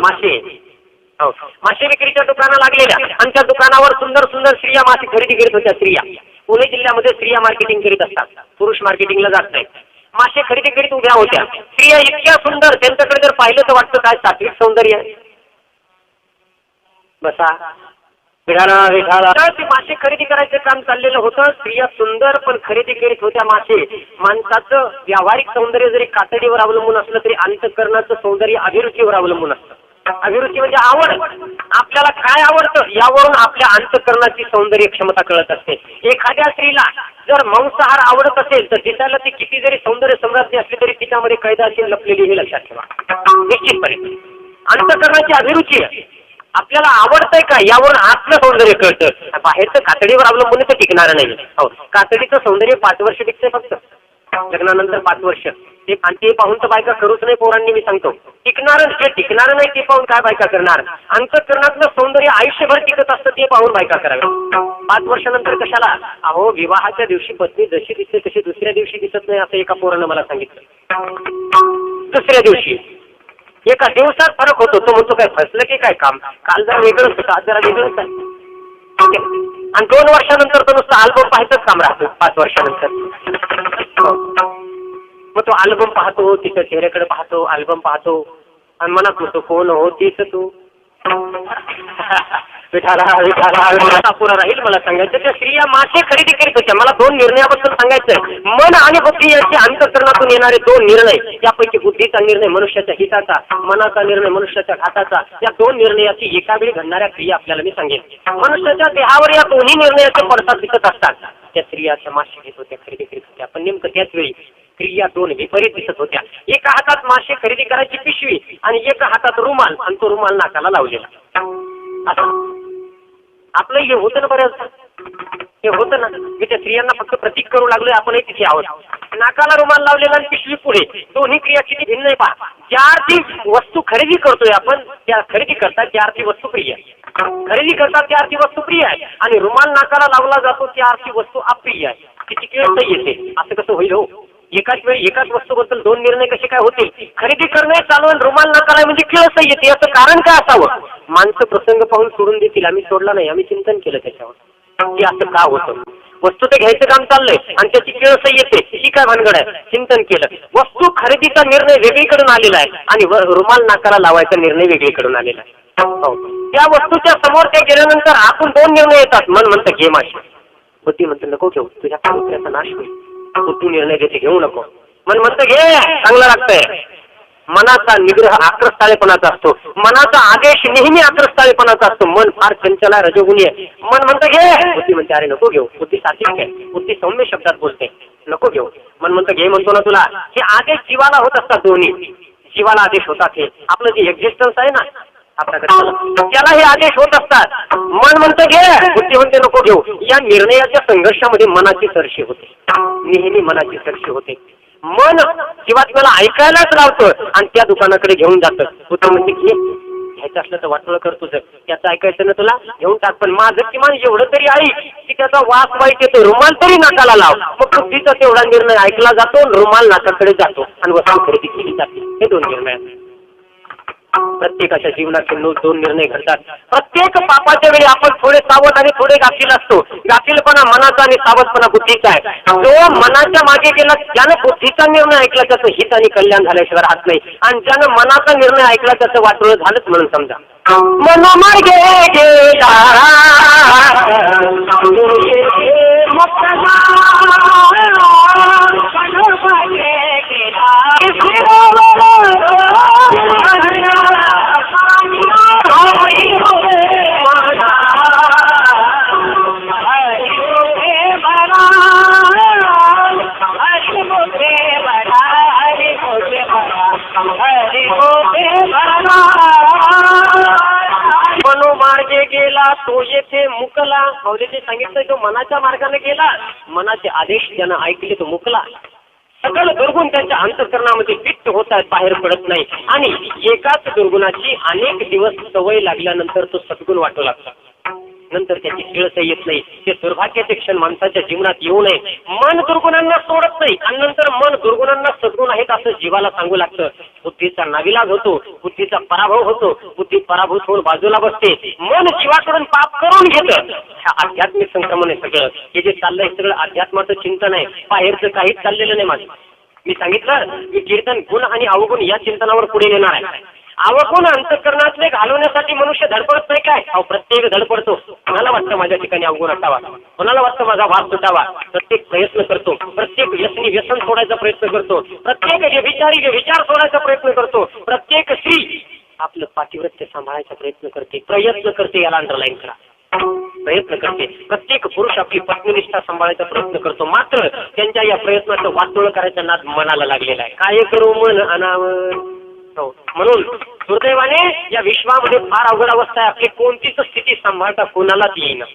हो, मासे विक्रीच्या दुकाना लागलेल्या आणि त्या दुकानावर सुंदर सुंदर स्त्रिया मासे खरेदी करीत होत्या. स्त्रिया पुणे जिल्ह्यामध्ये स्त्रिया मार्केटिंग करीत असतात, पुरुष मार्केटिंगला जात नाही. मासे खरेदी करीत उभ्या होत्या. स्त्रिया इतक्या सुंदर, त्यांच्याकडे जर पाहिलं तर वाटतं काय सात्विक सौंदर्य आहे. बसा विठाला. ते मासे खरेदी करायचं काम चाललेलं होतं. स्त्रिया सुंदर पण खरेदी करीत होत्या मासे. माणसाचं व्यावहारिक सौंदर्य जरी कातडीवर अवलंबून असलं तरी अंतःकरणाचं सौंदर्य अभिरुचीवर अवलंबून असतं. अभिरुची म्हणजे आवड. आपल्याला काय आवडतं यावरून आपल्या अंतःकरणाची सौंदर्य क्षमता कळत असते. एखाद्या स्त्रीला जर मांसाहार आवडत असेल तर दिसायला ती किती जरी सौंदर्य सम्राज्ञी असली तरी तिच्यामध्ये कैदाशी लपलेली हे लक्षात ठेवा. निश्चितपणे अंतःकरणाची अभिरुची आहे. आपल्याला आवडतंय का यावरून आतलं सौंदर्य कळतं. बाहेरचं कातडीवर अवलंबून तर टिकणार नाही. हो, कातडीचं सौंदर्य 5 वर्ष टिकते फक्त, लग्नानंतर 5 वर्ष. ते पाहून तर बायका करूच नाही पोरांनी, मी सांगतो. जे टिकणार नाही ते पाहून काय बायका करणार. अंतःकरणातलं सौंदर्य आयुष्यभर टिकत असतं, ते पाहून बायका कराव्या. 5 वर्षानंतर कशाला. अहो, विवाहाच्या दिवशी पत्नी जशी दिसते तशी दुसऱ्या दिवशी दिसत नाही, असं एका पोरानं मला सांगितलं. दुसऱ्या दिवशी एका दिवसात फरक होतो. तो म्हणतो काय फसलं की काय काम, काल जरा वेगळंच होतं, आज जरा वेगळंच आहे. आणि 2 वर्षानंतर तो नुसतं अल्बम पाहायचंच काम राहतं. 5 वर्षानंतर मग तो अल्बम पाहतो, तिच्या चेहऱ्याकडे पाहतो, अल्बम पाहतो आणि मनात म्हणतो कोण हो तीच तू. विठाला पुरा राहील. मला सांगायचं त्या स्त्रिया मासे खरेदी करीत होत्या. मला 2 निर्णयाबद्दल सांगायचंय. मन आणि बुद्धी यांचे अंतःकरणातून येणारे 2 निर्णय, यापैकी बुद्धीचा निर्णय मनुष्याच्या हिताचा, मनाचा निर्णय मनुष्याच्या घाताचा. या 2 निर्णयाची एका वेळी घडणाऱ्या क्रिया आपल्याला मी सांगेन. मनुष्याच्या देहावर या दोन्ही निर्णयाचे पडसाद दिसत असतात. त्या स्त्रिया मासे घेत होत्या, खरेदी करीत होत्या, पण नेमकं त्याच वेळी क्रिया 2 विपरीत दिसत होत्या. एका हातात मासे खरेदी करायची पिशवी आणि एका हातात रुमाल, आणि तो रुमाल नाकाला लावलेला. आपलं हे होतं ना बऱ्याच, हे होतं ना. मी त्या स्त्रियांना फक्त प्रतीक करू लागलोय, आपणही तिथे आहोत. नाकाला रुमाल लावलेला आणि पिशवी पुढे, दोन्ही क्रिया किती भिन्न आहे पहा. ज्या अर्थी वस्तू खरेदी करतोय आपण, त्या खरेदी करतात त्या अर्थी वस्तू प्रिय आहे. खरेदी करतात त्या अर्थी वस्तू प्रिय आहे आणि रुमाल नाकाला लावला जातो त्या अर्थी वस्तू अप्रिय आहे. तिची केळ येते. असं कसं होईल हो. एकाच वेळी एकाच वस्तूबद्दल 2 निर्णय कसे काय होतील. खरेदी करणे चालू आणि रुमाल नाकाला म्हणजे केळस येते. याचं कारण काय असावं. माणसं प्रसंग पाहून सोडून देतील. आम्ही सोडला नाही, आम्ही चिंतन केलं त्याच्यावर की असं का होतं. वस्तू ते घ्यायचं काम चाललंय आणि त्याची केळस येते, ही काय भानगड आहे. चिंतन केलं. वस्तू खरेदीचा निर्णय वेगळीकडून आलेला आहे आणि रुमाल नाकाला लावायचा निर्णय वेगळीकडून आलेला आहे. त्या वस्तूच्या समोर ते गेल्यानंतर आपण 2 निर्णय येतात. मन म्हणतं घे माशी, बुद्धी म्हणतं नको घेऊ, तुझ्या पावित्र्याचा नाश होईल. तू निर्णय घेते घेऊ नको. मन म्हणतं घे, चांगलं लागतंय. मनाचा निग्रह आक्रस्ताळेपणाचा असतो. मनाचा आदेश नेहमी आक्रस्ताळेपणाचा असतो. मन फार चंचल आहे, रजोगुणी आहे. मन म्हणतं घे, बुद्धी म्हणते अरे नको घेऊ. बुद्धी सात्विक आहे, बुद्धी सौम्य शब्दात बोलते, नको घेऊ. मन म्हणतं घे म्हणतो ना तुला. हे आदेश जीवाला होत असतात. दोन्ही जीवाला आदेश होतात. हे आपलं जे एक्झिस्टन्स आहे ना आपल्याकडे, त्याला हे आदेश होत असतात. मन म्हणतं घे, बुद्धी म्हणते नको घेऊ. या निर्णयाच्या संघर्षामध्ये मनाची सरशी होते, नेहमी मनाची सरशी होते. मन जीवात्म्याला ऐकायलाच लावतं आणि त्या दुकानाकडे घेऊन जातं. बुद्धी म्हणते घे, घ्यायचं असलं तर वाटोळं कर तुझं, त्याचं ऐकायचं ना तुला घेऊन टाक. पण माझं किमान एवढं तरी आई की त्याचा वास वाईट येतो. रुमाल तरी नाकाला लाव. मग बुद्धीचा तेवढा निर्णय ऐकला जातो, रुमाल नाकाकडे जातो आणि वस्तू खरेदी केली जाते. हे 2 निर्णय. प्रत्येकाच्या जीवनात 2 निर्णय घडतात. प्रत्येक पापाच्या वेळी आपण थोडे सावध आणि थोडे गाफील असतो. गाफीलपणा मनाचा आणि सावधपणा बुद्धीचा आहे. जो मनाच्या मागे गेला ज्यानं बुद्धीचा निर्णय ऐकला त्याचं हित आणि कल्याण झाल्याशिवाय राहत नाही. आणि ज्यानं मनाचा निर्णय ऐकला त्याचं वाटोळं झालंच म्हणून समजा. मनोमार्गे गेला गेला तो येथे मुकला. माऊलीने सांगितलं जो मनाच्या मार्गाने गेला, मनाचे आदेश ज्यानं ऐकले तो मुकला. सगळं दुर्गुण त्यांच्या अंतःकरणामध्ये फिट होत आहेत, बाहेर पडत नाही. आणि एकाच दुर्गुणाची अनेक दिवस सवय लागल्यानंतर तो सद्गुण वाटू लागतो. नंतर त्याची शिळस येत नाही. ते दुर्भाग्याचे क्षण माणसाच्या जीवनात येऊ नये. मन दुर्गुणांना सोडत नाही आणि नंतर मन दुर्गुणांना सद्गुण आहेत असं जीवाला सांगू लागतं. बुद्धीचा नाविलाज होतो, बुद्धीचा पराभव होतो, बुद्धी पराभूत होऊन बाजूला बसते. मन जीवाकडून पाप करून घेतं. ह्या आध्यात्मिक संक्रमण आहे सगळं. हे जे चाललंय सगळं अध्यात्माचं चिंतन आहे, बाहेरचं काहीच चाललेलं नाही. माझं मी सांगितलं मी कीर्तन गुण आणि अवगुण या चिंतनावर पुढे नेणार आहे. अवगुण अंतःकरणातले घालवण्यासाठी मनुष्य धडपडत नाही काय? प्रत्येक धडपडतो. कोणाला वाटतं माझ्या ठिकाणी अवगुण असावा, कोणाला वाटतं माझा वाद सुटावा. प्रत्येक प्रयत्न करतो. प्रत्येक व्यसनी व्यसन सोडायचा प्रयत्न करतो. प्रत्येक व्यभिचारी व्यभिचार सोडायचा प्रयत्न करतो. प्रत्येक स्त्री आपलं पातिव्रत्य सांभाळायचा प्रयत्न करते. याला अंडरलाईन करा, प्रयत्न करते. प्रत्येक पुरुष आपली पत्नीनिष्ठा सांभाळायचा प्रयत्न करतो. मात्र त्यांच्या या प्रयत्नाचं वाटोळ करायचा नाद मनाला लागलेला आहे. काय करू मन अनावर. म्हणून दुर्दैवाने या विश्वामध्ये फार अवघड अवस्था आहे. आपली कोणतीच स्थिती सांभाळता कोणालाच येईना.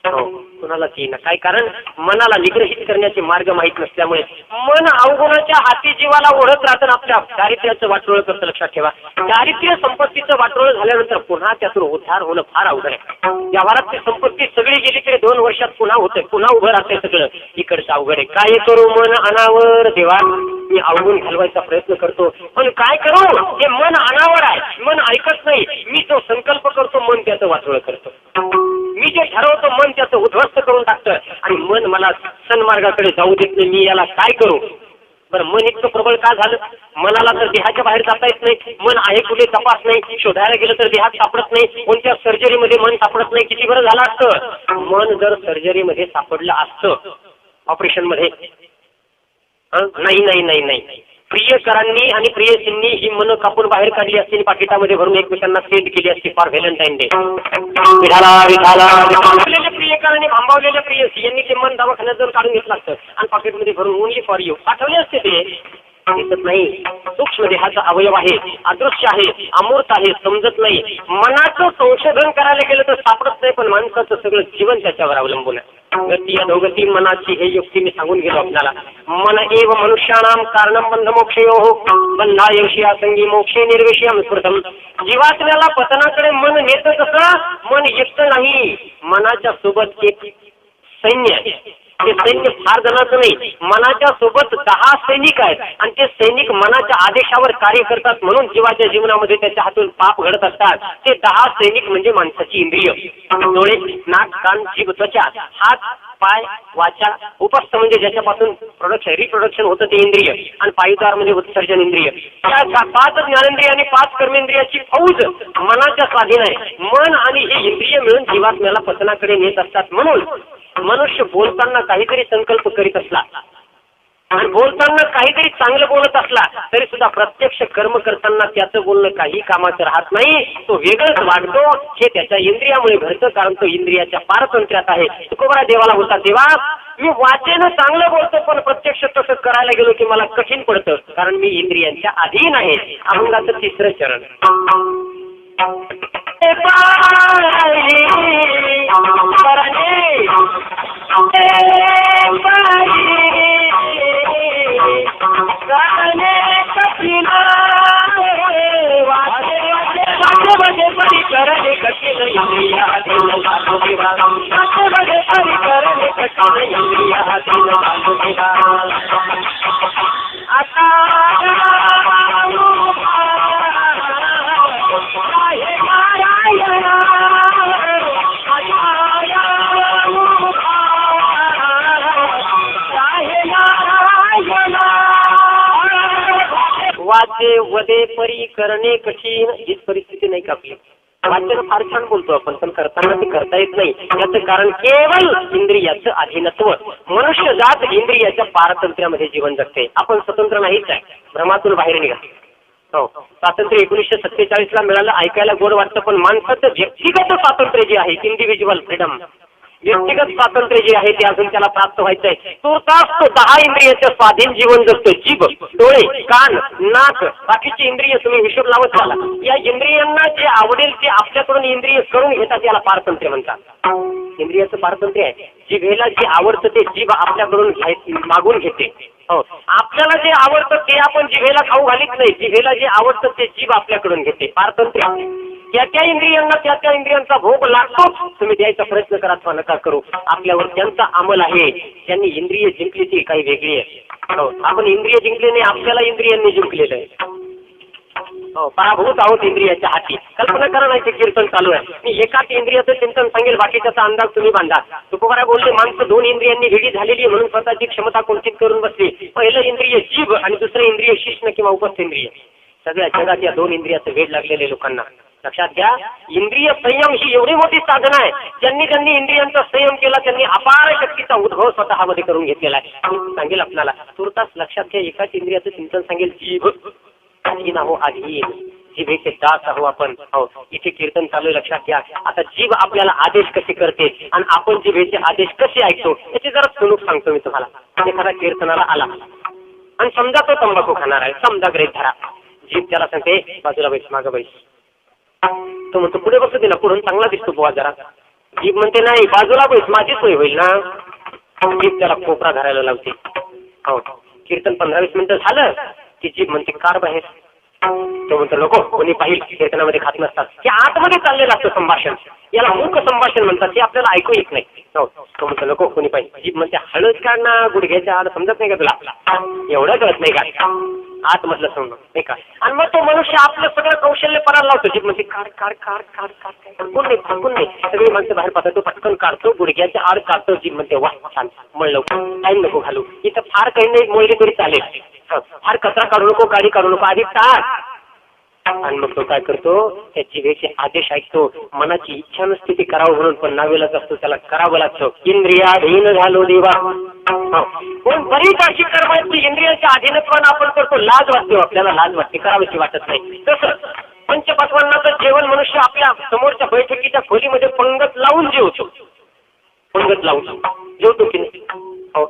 कोणालाच येईना. काय कारण? मनाला निग्रहित करण्याचे मार्ग माहीत नसल्यामुळे मन अवगुणाच्या हाती जीवाला ओढत राहतं. आपल्या दारिद्र्याचं वाटोळ करतं. लक्षात ठेवा, दारिद्र्य संपत्तीचं वाटोळ झाल्यानंतर पुन्हा त्यातून उद्धार होणं फार अवघड आहे. व्यवहारातली संपत्ती सगळी गेली तरी 2 वर्षात पुन्हा होतंय, पुन्हा उभं राहतंय सगळं. इकडचं अवघड आहे. काय करू मन अनावर. देवा मी अवगुण घालवायचा प्रयत्न करतो, पण काय करू? हे मन अनावर आहे, मन ऐकत नाही. मी जो संकल्प करतो मन त्याचं वाटोळ करतो. मी जे ठरवतो मन त्याचं उद्ध्वस्त करून टाकतं. आणि मन मला सन्मार्गाकडे जाऊ देत नाही. मी याला काय करू? बरं, मन इतकं प्रबळ का झालं? मनाला तर देहाच्या बाहेर जाता येत नाही. मन आहे कुठे तपास नाही. शोधायला गेलं तर देहात सापडत नाही. कोणत्या सर्जरीमध्ये मन सापडत नाही. किती बरं झालं असतं मन जर सर्जरीमध्ये सापडलं असतं, ऑपरेशन मध्ये. नाही. प्रियकरांनी आणि प्रियसींनी ही मन कापून बाहेर काढली असती, पाकिटामध्ये भरून एकमेकांना सेंड केली असती फॉर व्हॅलेंटाईन डे. प्रियकरांनी भांबावलेल्या प्रियसी यांनी ते मन दवाखान्यात जाऊन काढून घेतलं असतं आणि पाकिटमध्ये भरून ओनली फॉर यू पाठवले असते. ते दिसत नाही. सूक्ष्म देहाचा अवयव आहे, अदृश्य आहे, अमूर्त आहे, समजत नाही. मनाचं संशोधन करायला गेलं तर सापडत नाही. पण माणसाचं सगळं जीवन त्याच्यावर अवलंबून आहे. गती अधोगती मनाची हे युक्ती मी सांगून गेलो आपल्याला. मन एव मनुष्याणाम कारणम बंध मोक्षयोः बंधाय विषया संगी मोक्षे निर्विषयम स्मृतम. जीवात्म्याला पतनाकडे मन नेतं कसं? मन एकटं नाही, मनाच्या सोबत एक सैन्य आहे. ते सैन्य फार जणांचं नाही, मनाच्या सोबत 10 सैनिक आहेत आणि ते सैनिक मनाच्या आदेशावर कार्य करतात. म्हणून जीवाच्या जीवनामध्ये त्याच्या हातून पाप घडत असतात. ते 10 सैनिक म्हणजे माणसाची इंद्रिय. डोळे, नाक, कान, जीभ, त्वचा, हात, पाय, वाचा, उपस्थ म्हणजे ज्याच्यापासून रिप्रोडक्शन होतं ते इंद्रिय, आणि पायुदार म्हणजे उत्सर्जन इंद्रिय. त्या 5 ज्ञानेंद्रिय आणि 5 कर्मेंद्रियाची फौज मनाच्या स्वाधीन आहे. मन आणि हे इंद्रिय मिळून जीवात्म्याला पतनाकडे नेत असतात. म्हणून मनुष्य बोलताना काहीतरी संकल्प करीत असला आणि बोलताना काहीतरी चांगलं बोलत असला तरी सुद्धा प्रत्यक्ष कर्म करताना त्याचं बोलणं काही कामाचं राहत नाही. तो वेगळंच वागतो. हे त्याच्या इंद्रियामुळे घडतं, कारण तो इंद्रियाच्या पारतंत्र्यात आहे. तुकोबरा देवाला बोलतात, देवा मी वाचेनं चांगलं बोलतो पण प्रत्यक्ष तसं करायला गेलो की मला कठीण पडतं, कारण मी इंद्रियांच्या अधीन आहे. अभंगाचं 3रं चरण. वाचे वदे परी करणे कठीण. हीच परिस्थिती नाही का आपली? वाचन फार छान बोलतो आपण, पण करताना ते करता येत नाही. याचं कारण केवळ इंद्रियाचं अधीनत्व. मनुष्य जात इंद्रियाच्या पारतंत्र्यामध्ये जीवन जगते. आपण स्वतंत्र नाहीच आहे, भ्रमातून बाहेर निघा. हो, स्वातंत्र्य 1947ला मिळालं, ऐकायला गोड वाटतं, पण माणसाचं व्यक्तिगत स्वातंत्र्य जे आहे, इंडिव्हिज्युअल फ्रीडम, व्यक्तिगत स्वातंत्र्य जे आहे ते अजून त्याला प्राप्त व्हायचंय. तुर्तास तो 10 इंद्रियाच्या स्वाधीन जीवन जगतो. जीभ, डोळे, कान, नाक, बाकीची इंद्रिय तुम्ही हिशोब लावत चाला. या इंद्रियांना जे आवडेल ते आपल्याकडून इंद्रिय करून घेतात, याला पारतंत्र्य म्हणतात. इंद्रियाचं पारतंत्र्य आहे. जिभेला जे आवडतं ते जीभ आपल्याकडून मागून घेते. हो, आपल्याला जे आवडतं ते आपण जिभेला खाऊ घालीत नाही. जिभेला जे आवडतं ते जीभ आपल्याकडून घेते. पारतंत्र्य. त्या इंद्रियांना त्या इंद्रियांचा भोग लागतो. तुम्ही द्यायचा प्रयत्न करा अथवा नका करू. आपल्यावर त्यांचा अंमल आहे. ज्यांनी इंद्रिय जिंकली ती काही वेगळी आहे. हो, आपण इंद्रिय जिंकले नाही, आपल्याला इंद्रियांनी जिंकलेलं आहे. हो, पराभूत आहोत इंद्रियाच्या हाती. कल्पना करा नाही ते कीर्तन चालू आहे. मी एकाच इंद्रियाचं चिंतन सांगेल, बाकीच्याचा अंदाज तुम्ही बांधा. तुकोबारा बोलले माणसं 2 इंद्रियांनी वेगळी झालेली म्हणून स्वतःची क्षमता कुंठित करून बसली. पहिलं इंद्रिय जीभ आणि दुसरं इंद्रिय शिष्ण किंवा उपस्थेंद्रिय. सगळ्या जगात या 2 इंद्रियाचं वेड लागलेले लोकांना. लक्षात घ्या, इंद्रिय संयम ही एवढी मोठी साधना आहे. ज्यांनी इंद्रियांचा संयम केला त्यांनी अपार शक्तीचा उद्भव स्वतःमध्ये करून घेतलेला आहे. सांगेल आपल्याला तुर्तास लक्षात घ्या, एकाच इंद्रियाचं चिंतन सांगेल. जीभ अधीन आहो, अधीन. जिभेचे दास आहो आपण. हो, इथे कीर्तन चालू आहे, लक्षात घ्या. आता जीभ आपल्याला आदेश कसे करते आणि आपण जिभेचे आदेश कसे ऐकतो याची जरा सुणूक सांगतो मी तुम्हाला. एखादा कीर्तनाला आला आणि समजा तो तंबाखू खाणार आहे, समजा ग्रेट धरा. जीभ त्याला सांगते बाजूला बैस, मागं बैस. तो म्हणतो पुढे बसू दे ना, पुढून चांगला दिसतो बुवा जरा. जीभ म्हणते नाही, बाजूला बैस, माझी सोय होईल ना. जीभ त्याला कोपरा धरायला लावते. हो, कीर्तन 15-20 मिनिटं झालं की जीभ म्हणते कार बाहेर. तो म्हणतो नको, कोणी पाहिजे कीर्तनामध्ये खात नसतात. हे आतमध्ये चाललेलं असतं संभाषण, याला मूक संभाषण म्हणतात. ते आपल्याला ऐकू येत नाही. हो, तो म्हणतो नको, कोणी पाहिजे. जीभ म्हणते हळद काढ ना, गुडघ्याच्या आड. समजत नाही का तुला? एवढं कळत नाही का? आतमधलं समज नाही का? आणि मग तो मनुष्य आपलं सगळं कौशल्य पराला लावतो. जीभ म्हणते काढ काढ काढ काढ काढ. कोण नाही, थांबून नाही. सगळी माणसं बाहेर पाहतात, तो पटकन काढतो, गुडघ्याच्या आड काढतो. जीभ म्हणते वा छान, मळ लवकर, टाईम नको घालू. इथं फार काही नाही, मोळली तरी चालेल. फार कचरा काढू नको, गाडी काढू नको, आधी टाक. आणि मग तो काय करतो, त्या जिभेचे आदेश ऐकतो. मनाची इच्छा नसते ती करावं म्हणून, पण नावेलाच असतो, त्याला करावं लागतं. इंद्रियाधीन झालो देवा. पण बरीच अशी कर्म आहेत की इंद्रियाच्या अधीनत्वानं आपण करतो. लाज वाटते, आपल्याला लाज वाटते, करावीशी वाटत नाही. तसं पंचपक्वान्नाचं जेवण मनुष्य आपल्या समोरच्या बैठकीच्या खोलीमध्ये पंगत लावून जेवतो. पंगत लावून जेवतो की नाही? हो,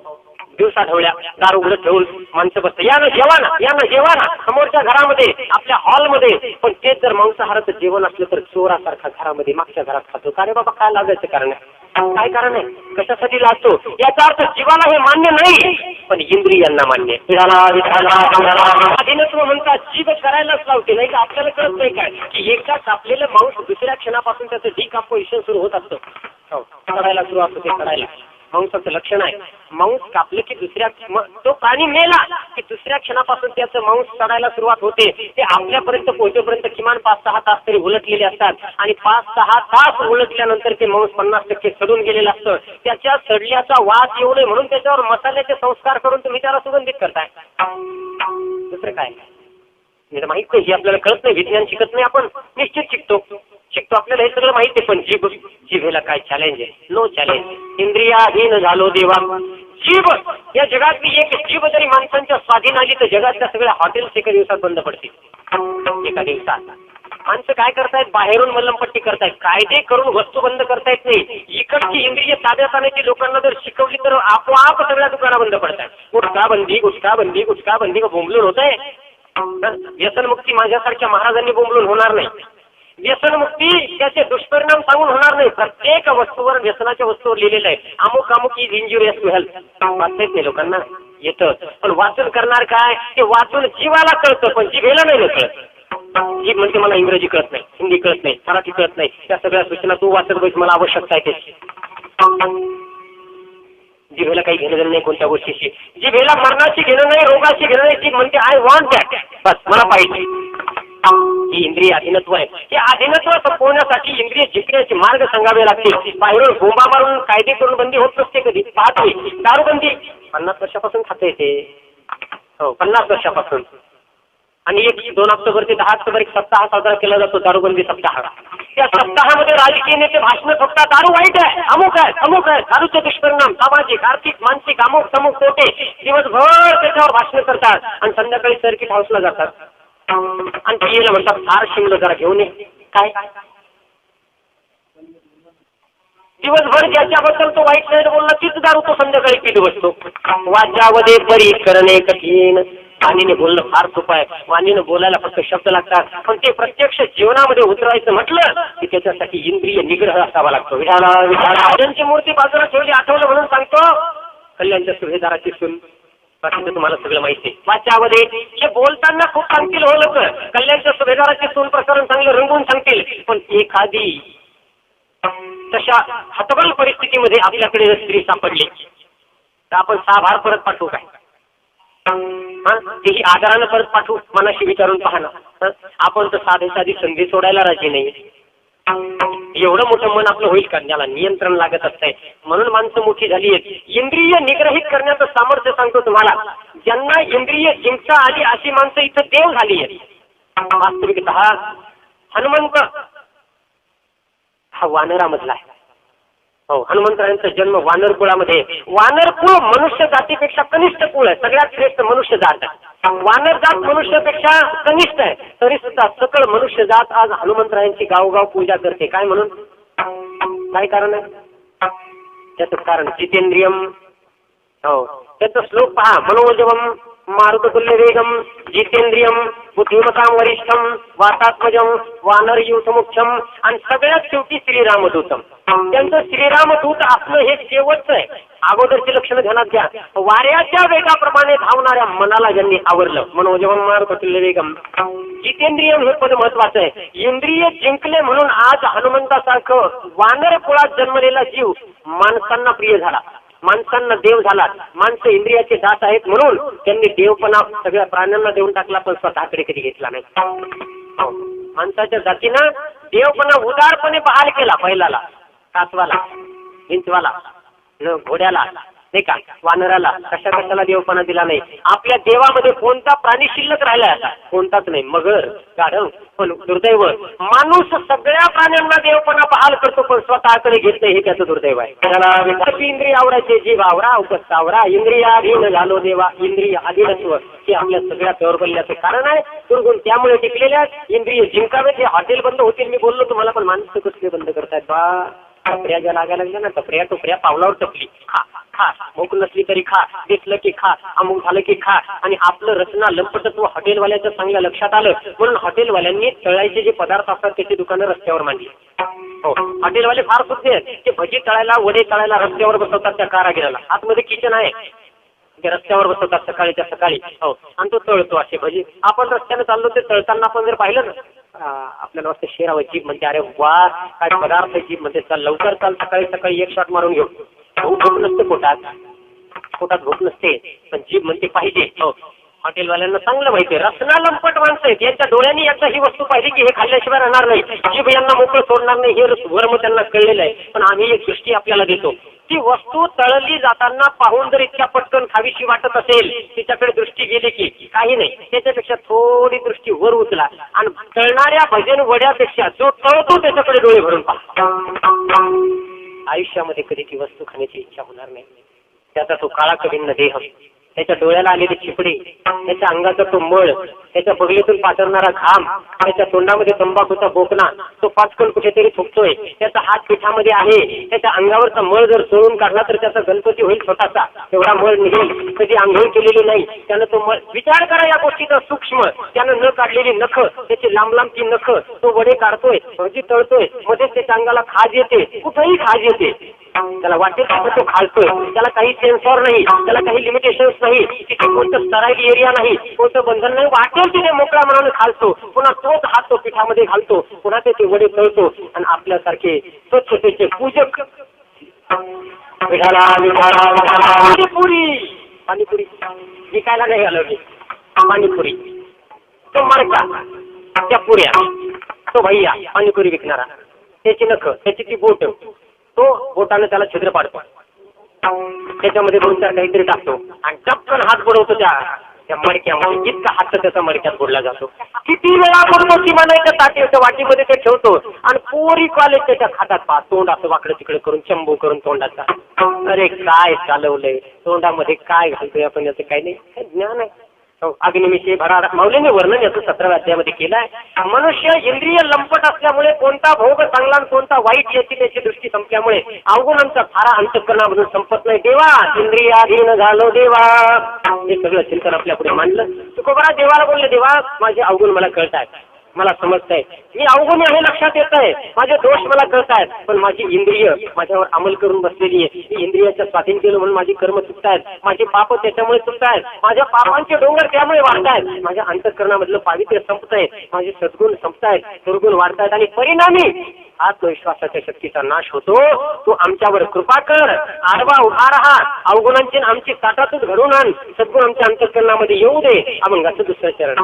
दिवसा ढवळ्या दार उघडत ठेवून माणसं बसतं, या ना जेवा ना, या ना जेवा ना, समोरच्या घरामध्ये, आपल्या हॉलमध्ये. पण तेच जर मांसाहाराचं जेवण असलं तर चोरासारखा घरामध्ये मागच्या घरात खातो. का रे बाबा, काय लागायचं कारण आहे? काय कारण आहे? कशासाठी लागतो? याचा अर्थ जीवाला हे मान्य नाही, पण इंद्रियांना मान्य. अधीनत्व म्हणतात, जीभ करायलाच लावते. नाही का आपल्याला कळत नाही काय की एका कापलेलं मांस दुसऱ्या क्षणापासून त्याचं डिकम्पोजिशन सुरू होत असतं. हो, करायला सुरू असतं ते करायला. मांसाचं लक्षण आहे. मांस कापलं की तो प्राणी मेला की दुसऱ्या क्षणापासून त्याचं मांस चढायला सुरुवात होते. ते आपल्यापर्यंत पोहोचेपर्यंत किमान 5-6 तास तरी उलटलेले असतात. आणि 5-6 तास उलटल्यानंतर ते मांस 50% सडून गेलेलं असतं. त्याच्या सडल्याचा वास येऊ नये म्हणून त्याच्यावर मसाल्याचे संस्कार करून तुम्ही त्याला सुगंधित करताय. दुसरं काय माहित नाही, हे आपल्याला कळत नाही. विज्ञान शिकत नाही, आपण निश्चित शिकतो. आपल्याला हे सगळं माहिती आहे. पण जिभेला काय चॅलेंज आहे? No challenge. इंद्रियाधीन झालो देवा. जीभ या जगातली एक जीभ जरी माणसांच्या स्वाधीन आली तर जगातल्या सगळ्या हॉटेल्स एका दिवसात बंद पडतील. एका दिवसात माणसं काय करतायत, बाहेरून मल्लमपट्टी करतायत, कायदे करून वस्तू बंद करतायत नाही. इकडची इंद्रिय ताब्यात आणायची लोकांना जर शिकवली तर आपोआप सगळ्या दुकाना बंद पडतात. गुटखा बंदी, गुटखा बंदी, गुटखा बंदी बोंबलून होत आहे. व्यसनमुक्ती माझ्यासारख्या महाराजांनी बोंबलून होणार नाही. व्यसनमुक्ती त्याचे दुष्परिणाम सांगून होणार नाही. प्रत्येक वस्तूवर, व्यसनाच्या वस्तूवर लिहिलेलं आहे अमुक अमुक इज इंजुरियस टू हेल्थ. वाचता येत नाही लोकांना, येतं. पण वाचून करणार काय? ते वाचून जीवाला कळतं, पण जीभेला नाही कळत. जीभ म्हणते मला इंग्रजी कळत नाही, हिंदी कळत नाही, मराठी कळत नाही, त्या सगळ्या सूचना तू वाचत बस, मला आवश्यकता आहे त्याची. जिभेला काही घेणं नाही कोणत्या गोष्टीशी. जिभेला मरणाची घेणं नाही, रोगाची घेणं नाही. जीभ म्हणते आय वॉन्ट दॅट, बस मला पाहिजे. ही इंद्रिय अधीनत्व आहे. हे अधीनत्व संपवण्यासाठी इंद्रिय जिंकण्याचे मार्ग सांगावे लागतील. बाहेरून बोंबा मारून कायदे करून बंदी होत नसते कधी. पाहतोय दारूबंदी 50 वर्षापासून खाते येते. हो, 50 वर्षापासून. आणि 2 ऑक्टोबर ते 10 ऑक्टोबर एक सप्ताह साजरा केला जातो, दारूबंदी सप्ताह. त्या सप्ताहामध्ये राजकीय नेते भाषण फक्त दारू वाईट आहे, अमुक आहे, अमुक आहे, दारूचे दुष्परिणाम सामाजिक, आर्थिक, मानसिक, अमुक तमुक तोटे दिवसभर त्याच्यावर भाषण करतात आणि संध्याकाळी सर्किट हाऊसला जातात. आणि टीव्हीला म्हणतात फार शिमलं, जरा घेऊन ये. काय दिवसभर ज्याच्याबद्दल तो वाईट नाही बोलला तीच दारू तो संध्याकाळी पीत बसतो. वाच्यामध्ये परी करणे कठीण. वाणीने बोलणं फार सोपं आहे. वाणीने बोलायला फक्त शब्द लागतात, पण ते प्रत्यक्ष जीवनामध्ये उतरायचं म्हटलं की त्याच्यासाठी इंद्रिय निग्रह असावा लागतो. विठाला विठाला त्यांची मूर्ती बाजूला ठेवली, आठवलं म्हणून सांगतो. कल्याणच्या सुभेदाराची सून, बाकीचं तुम्हाला सगळं माहिती आहे. वाच्यामध्ये हे बोलताना खूप सांगतील हो लोक, कल्याणच्या सुभेदाराची सून प्रकरण चांगलं रंगवून सांगतील, पण एखादी तशा हतबल परिस्थितीमध्ये आपल्याकडे जर स्त्री सापडली तर आपण 6 भार परत पाठवू काय? तेही आदरानं परत पाठवू, मनाशी विचारून पाहणं. आपण तर साधी संधी सोडायला राजी नाही. एवढं मोठं मन आपलं होईल का? ज्याला नियंत्रण लागत असतंय. म्हणून माणसं मोठी झाली आहेत. इंद्रिय निग्रहित करण्याचं सामर्थ्य सांगतो तुम्हाला. ज्यांना इंद्रिय जिंकता आली अशी माणसं इथं देव झाली आहेत. वास्तविकतः हनुमंत हा वानरामधला आहे. हो, हनुमंतरायांचा जन्म वानर कुळामध्ये. वानर कुळ मनुष्य जातीपेक्षा कनिष्ठ कुळ आहे. सगळ्यात श्रेष्ठ मनुष्य जात आहे. वानर जात मनुष्यापेक्षा कनिष्ठ आहे, तरी सुद्धा सकळ मनुष्य जात आज हनुमंतरायांची गावोगाव पूजा करते. काय म्हणून? काय कारण आहे? त्याचं कारण जितेंद्रियम. हो, त्याचा श्लोक पहा. मनोजवम मारुततुल्य वेगम जितेंद्रियम बुद्धिमतां वरिष्ठम वातात्मजम वानरयूथमुख्यम. आणि सगळ्यात शेवटी श्रीरामदूतम. त्यांचं श्रीरामदूत असणं हे शेवटचं आहे. अगोदरची लक्षणं ध्यानात घ्या. वाऱ्याच्या वेगाप्रमाणे धावणाऱ्या मनाला ज्यांनी आवरलं, मनोजवम मारुततुल्य वेगम जितेंद्रियम हे पद महत्वाचं आहे. इंद्रिय जिंकले म्हणून आज हनुमंतासारखं वानर कुळात जन्मलेला जीव माणसांना प्रिय झाला, माणसांना देव झाला. माणसं इंद्रियाचे दास आहेत म्हणून त्यांनी देवपणा सगळ्या प्राण्यांना देऊन टाकला, पण स्वतःकडे कधी घेतला नाही. माणसाच्या जातीनं देवपणा उदारपणे बहाल केला. पहिल्याला कासवाला, विंचवाला, घोड्याला, नाही का, वानराला, कशाला देवपणा दिला नाही. आपल्या देवामध्ये कोणता प्राणी शिल्लक राहिला आता? कोणताच नाही. मगर, गाढव. पण दुर्दैव माणूस सगळ्या प्राण्यांना देवपणा बहाल करतो, पण स्वतःकडे घेत नाही. हे त्याचं दुर्दैव आहे. त्याला इंद्रिय आवडायचे, जीव आवरा उपस्तावरा इंद्रियाधीन झालो देवा. इंद्रिय अधीनत्व हे आपल्या सगळ्या दौर्बल्याचं कारण आहे. दुर्गुण त्यामुळे टिकलेल्या. इंद्रिय जिंकावेत. हे हॉटेल बंद होतील मी बोललो तुम्हाला, पण माणसं कसले बंद करतायत बा. टपऱ्या ज्या लागायला लागल्या ना, टपऱ्या पावलावर टपली. खा खा, भूक नसली तरी खा, दिसलं की खा, अमुक झालं की खा. आणि आपलं रचना लंपटत्व हॉटेलवाल्याचं चांगल्या लक्षात आलं, म्हणून हॉटेलवाल्यांनी तळायचे जे पदार्थ असतात त्याची दुकानं रस्त्यावर मांडली. हो, हॉटेलवाले फार सुद्धा आहेत. ते भजी तळायला, वडे तळायला रस्त्यावर बसवतात त्या कारागिराला. आतमध्ये किचन आहे, ते रस्त्यावर बसवतात सकाळीच्या सकाळी. हो, आणि तो तळतो असे भजी. आपण रस्त्याने चाललो ते तळताना आपण जर पाहिलं ना, आपल्याला वाटतं शेरावं. जीभ म्हणते अरे वा काय पदार्थ. जीभ म्हणते चल लवकर चाल, सकाळी सकाळी एक शॉट मारून घेऊ. भूक नसते पोटात भूक नसते, पण जीभ म्हणते पाहिजे. हो, हॉटेलवाल्यांना चांगलं माहिती आहे. रसना लंपट माणसं आहेत. यांच्या डोळ्यांनी एकदा ही वस्तू पाहिजे की हे खाल्ल्याशिवाय राहणार नाही. जीभ यांना मोकळं सोडणार नाही. हे वर्म त्यांना कळलेलं आहे. पण आम्ही एक दृष्टी आपल्याला देतो. ती वस्तू तळली जाताना पाहून जर इतक्या पटकन खावीशी वाटत असेल, तिच्याकडे दृष्टी गेली की काही नाही. त्याच्यापेक्षा थोडी दृष्टी वर उचला आणि तळणाऱ्या भजन वड्यापेक्षा जो तळतो त्याच्याकडे डोळे भरून पहा. आयुष्यामध्ये कधी ती वस्तू खाण्याची इच्छा होणार नाही. त्याचा तो काळा कविन्न देह, त्याच्या डोळ्याला आलेली चिपडी, त्याच्या अंगाचा तो मळ, त्याच्या बगलीतून पातळणारा घाम, त्याच्या तोंडामध्ये तंबाखूचा बोकना, तो पाचकन कुठेतरी थुकतोय, त्याचा हात पिठामध्ये आहे, त्याच्या अंगावरचा मळ जर सोडून काढला तर त्याचा गणपती होईल छोटासा, एवढा मळ निघेल. कधी आंघोळ केलेली नाही त्यानं तो मळ. विचार करा या गोष्टीचा सूक्ष्म. त्यानं न काढलेली नख, त्याची लांब लांबची नख, तो वडे काढतोय, भजी तळतोय, मध्येच त्याच्या अंगाला खाज येते, कुठेही खाज येते. त्याला वाटेल तो खालतोय. त्याला काही सेन्सॉर नाही, त्याला काही लिमिटेशन्स नाही, तिथे कोणतं स्टराईल एरिया नाही, कोणतं बंधन नाही. वाटेल तिथे मोकळ्या मनाने खालतो. पुन्हा तोच हात तो पिठामध्ये घालतो, पुन्हा ते वडे तळतो. आणि आपल्यासारखे स्वच्छतेचे पूजक पाणीपुरी विकायला नाही आलं मी. पाणीपुरी तो मडका, त्या पुऱ्या, तो भैया पाणीपुरी विकणारा, त्याची नख, त्याची ती बोट, तो बोटाने त्याला छिद्र पाडतो, त्याच्यामध्ये 2-4 काहीतरी टाकतो आणि टपकन हात बुडवतो त्या मडक्यामध्ये. इतका हात त्याचा मडक्यात बुडला जातो. किती वेळा बुडतो की म्हणायच्या ताटीच्या वाटीमध्ये ते ठेवतो आणि पोरी कॉलेज त्याच्या खातात पहा. तोंड असं वाकडं तिकडे करून चंबू करून तोंडाचा. अरे काय चालवलंय तोंडामध्ये, काय घालतोय आपण, याचं काही नाही, काय ज्ञान आहे. अग्निमिषे भरार माऊलीने वर्णन याचं 17व्या अध्यायामध्ये केलं आहे. मनुष्य इंद्रिय लंपट असल्यामुळे कोणता भोग चांगला आणि कोणता वाईट याची त्याची दृष्टी संपल्यामुळे अवगुणांचा थारा अंतःकरणामधून संपत नाही. देवा इंद्रियाधीन झालो देवा, हे सगळं चिंतन आपल्या पुढे मांडलं. तुकोबरा देवाला बोलले, देवा माझे अवगुण मला कळत आहेत, मला समजत आहे, मी अवगुणी आहे लक्षात येत आहे, माझे दोष मला कळत आहेत, पण माझी इंद्रिय माझ्यावर अंमल करून बसलेली आहे. मी इंद्रियाच्या स्वाधीन केलं म्हणून माझी कर्म चुकत आहेत, माझे पाप त्याच्यामुळे चुकत आहेत, माझ्या पापांचे डोंगर त्यामुळे वाढत आहेत, माझ्या अंतःकरणामधलं पावित्र्य संपत आहे, माझे सद्गुण संपत आहेत, दुर्गुण वाढत आहेत आणि परिणामी आत्मविश्वासाच्या शक्तीचा नाश होतो. तू आमच्यावर कृपा कर, आडवा उभा राहा, अवगुणांची आमची ताटातच घडून आण, सद्गुण आमच्या अंतःकरणामध्ये येऊ दे. अभंगाचं दुसरं चरण.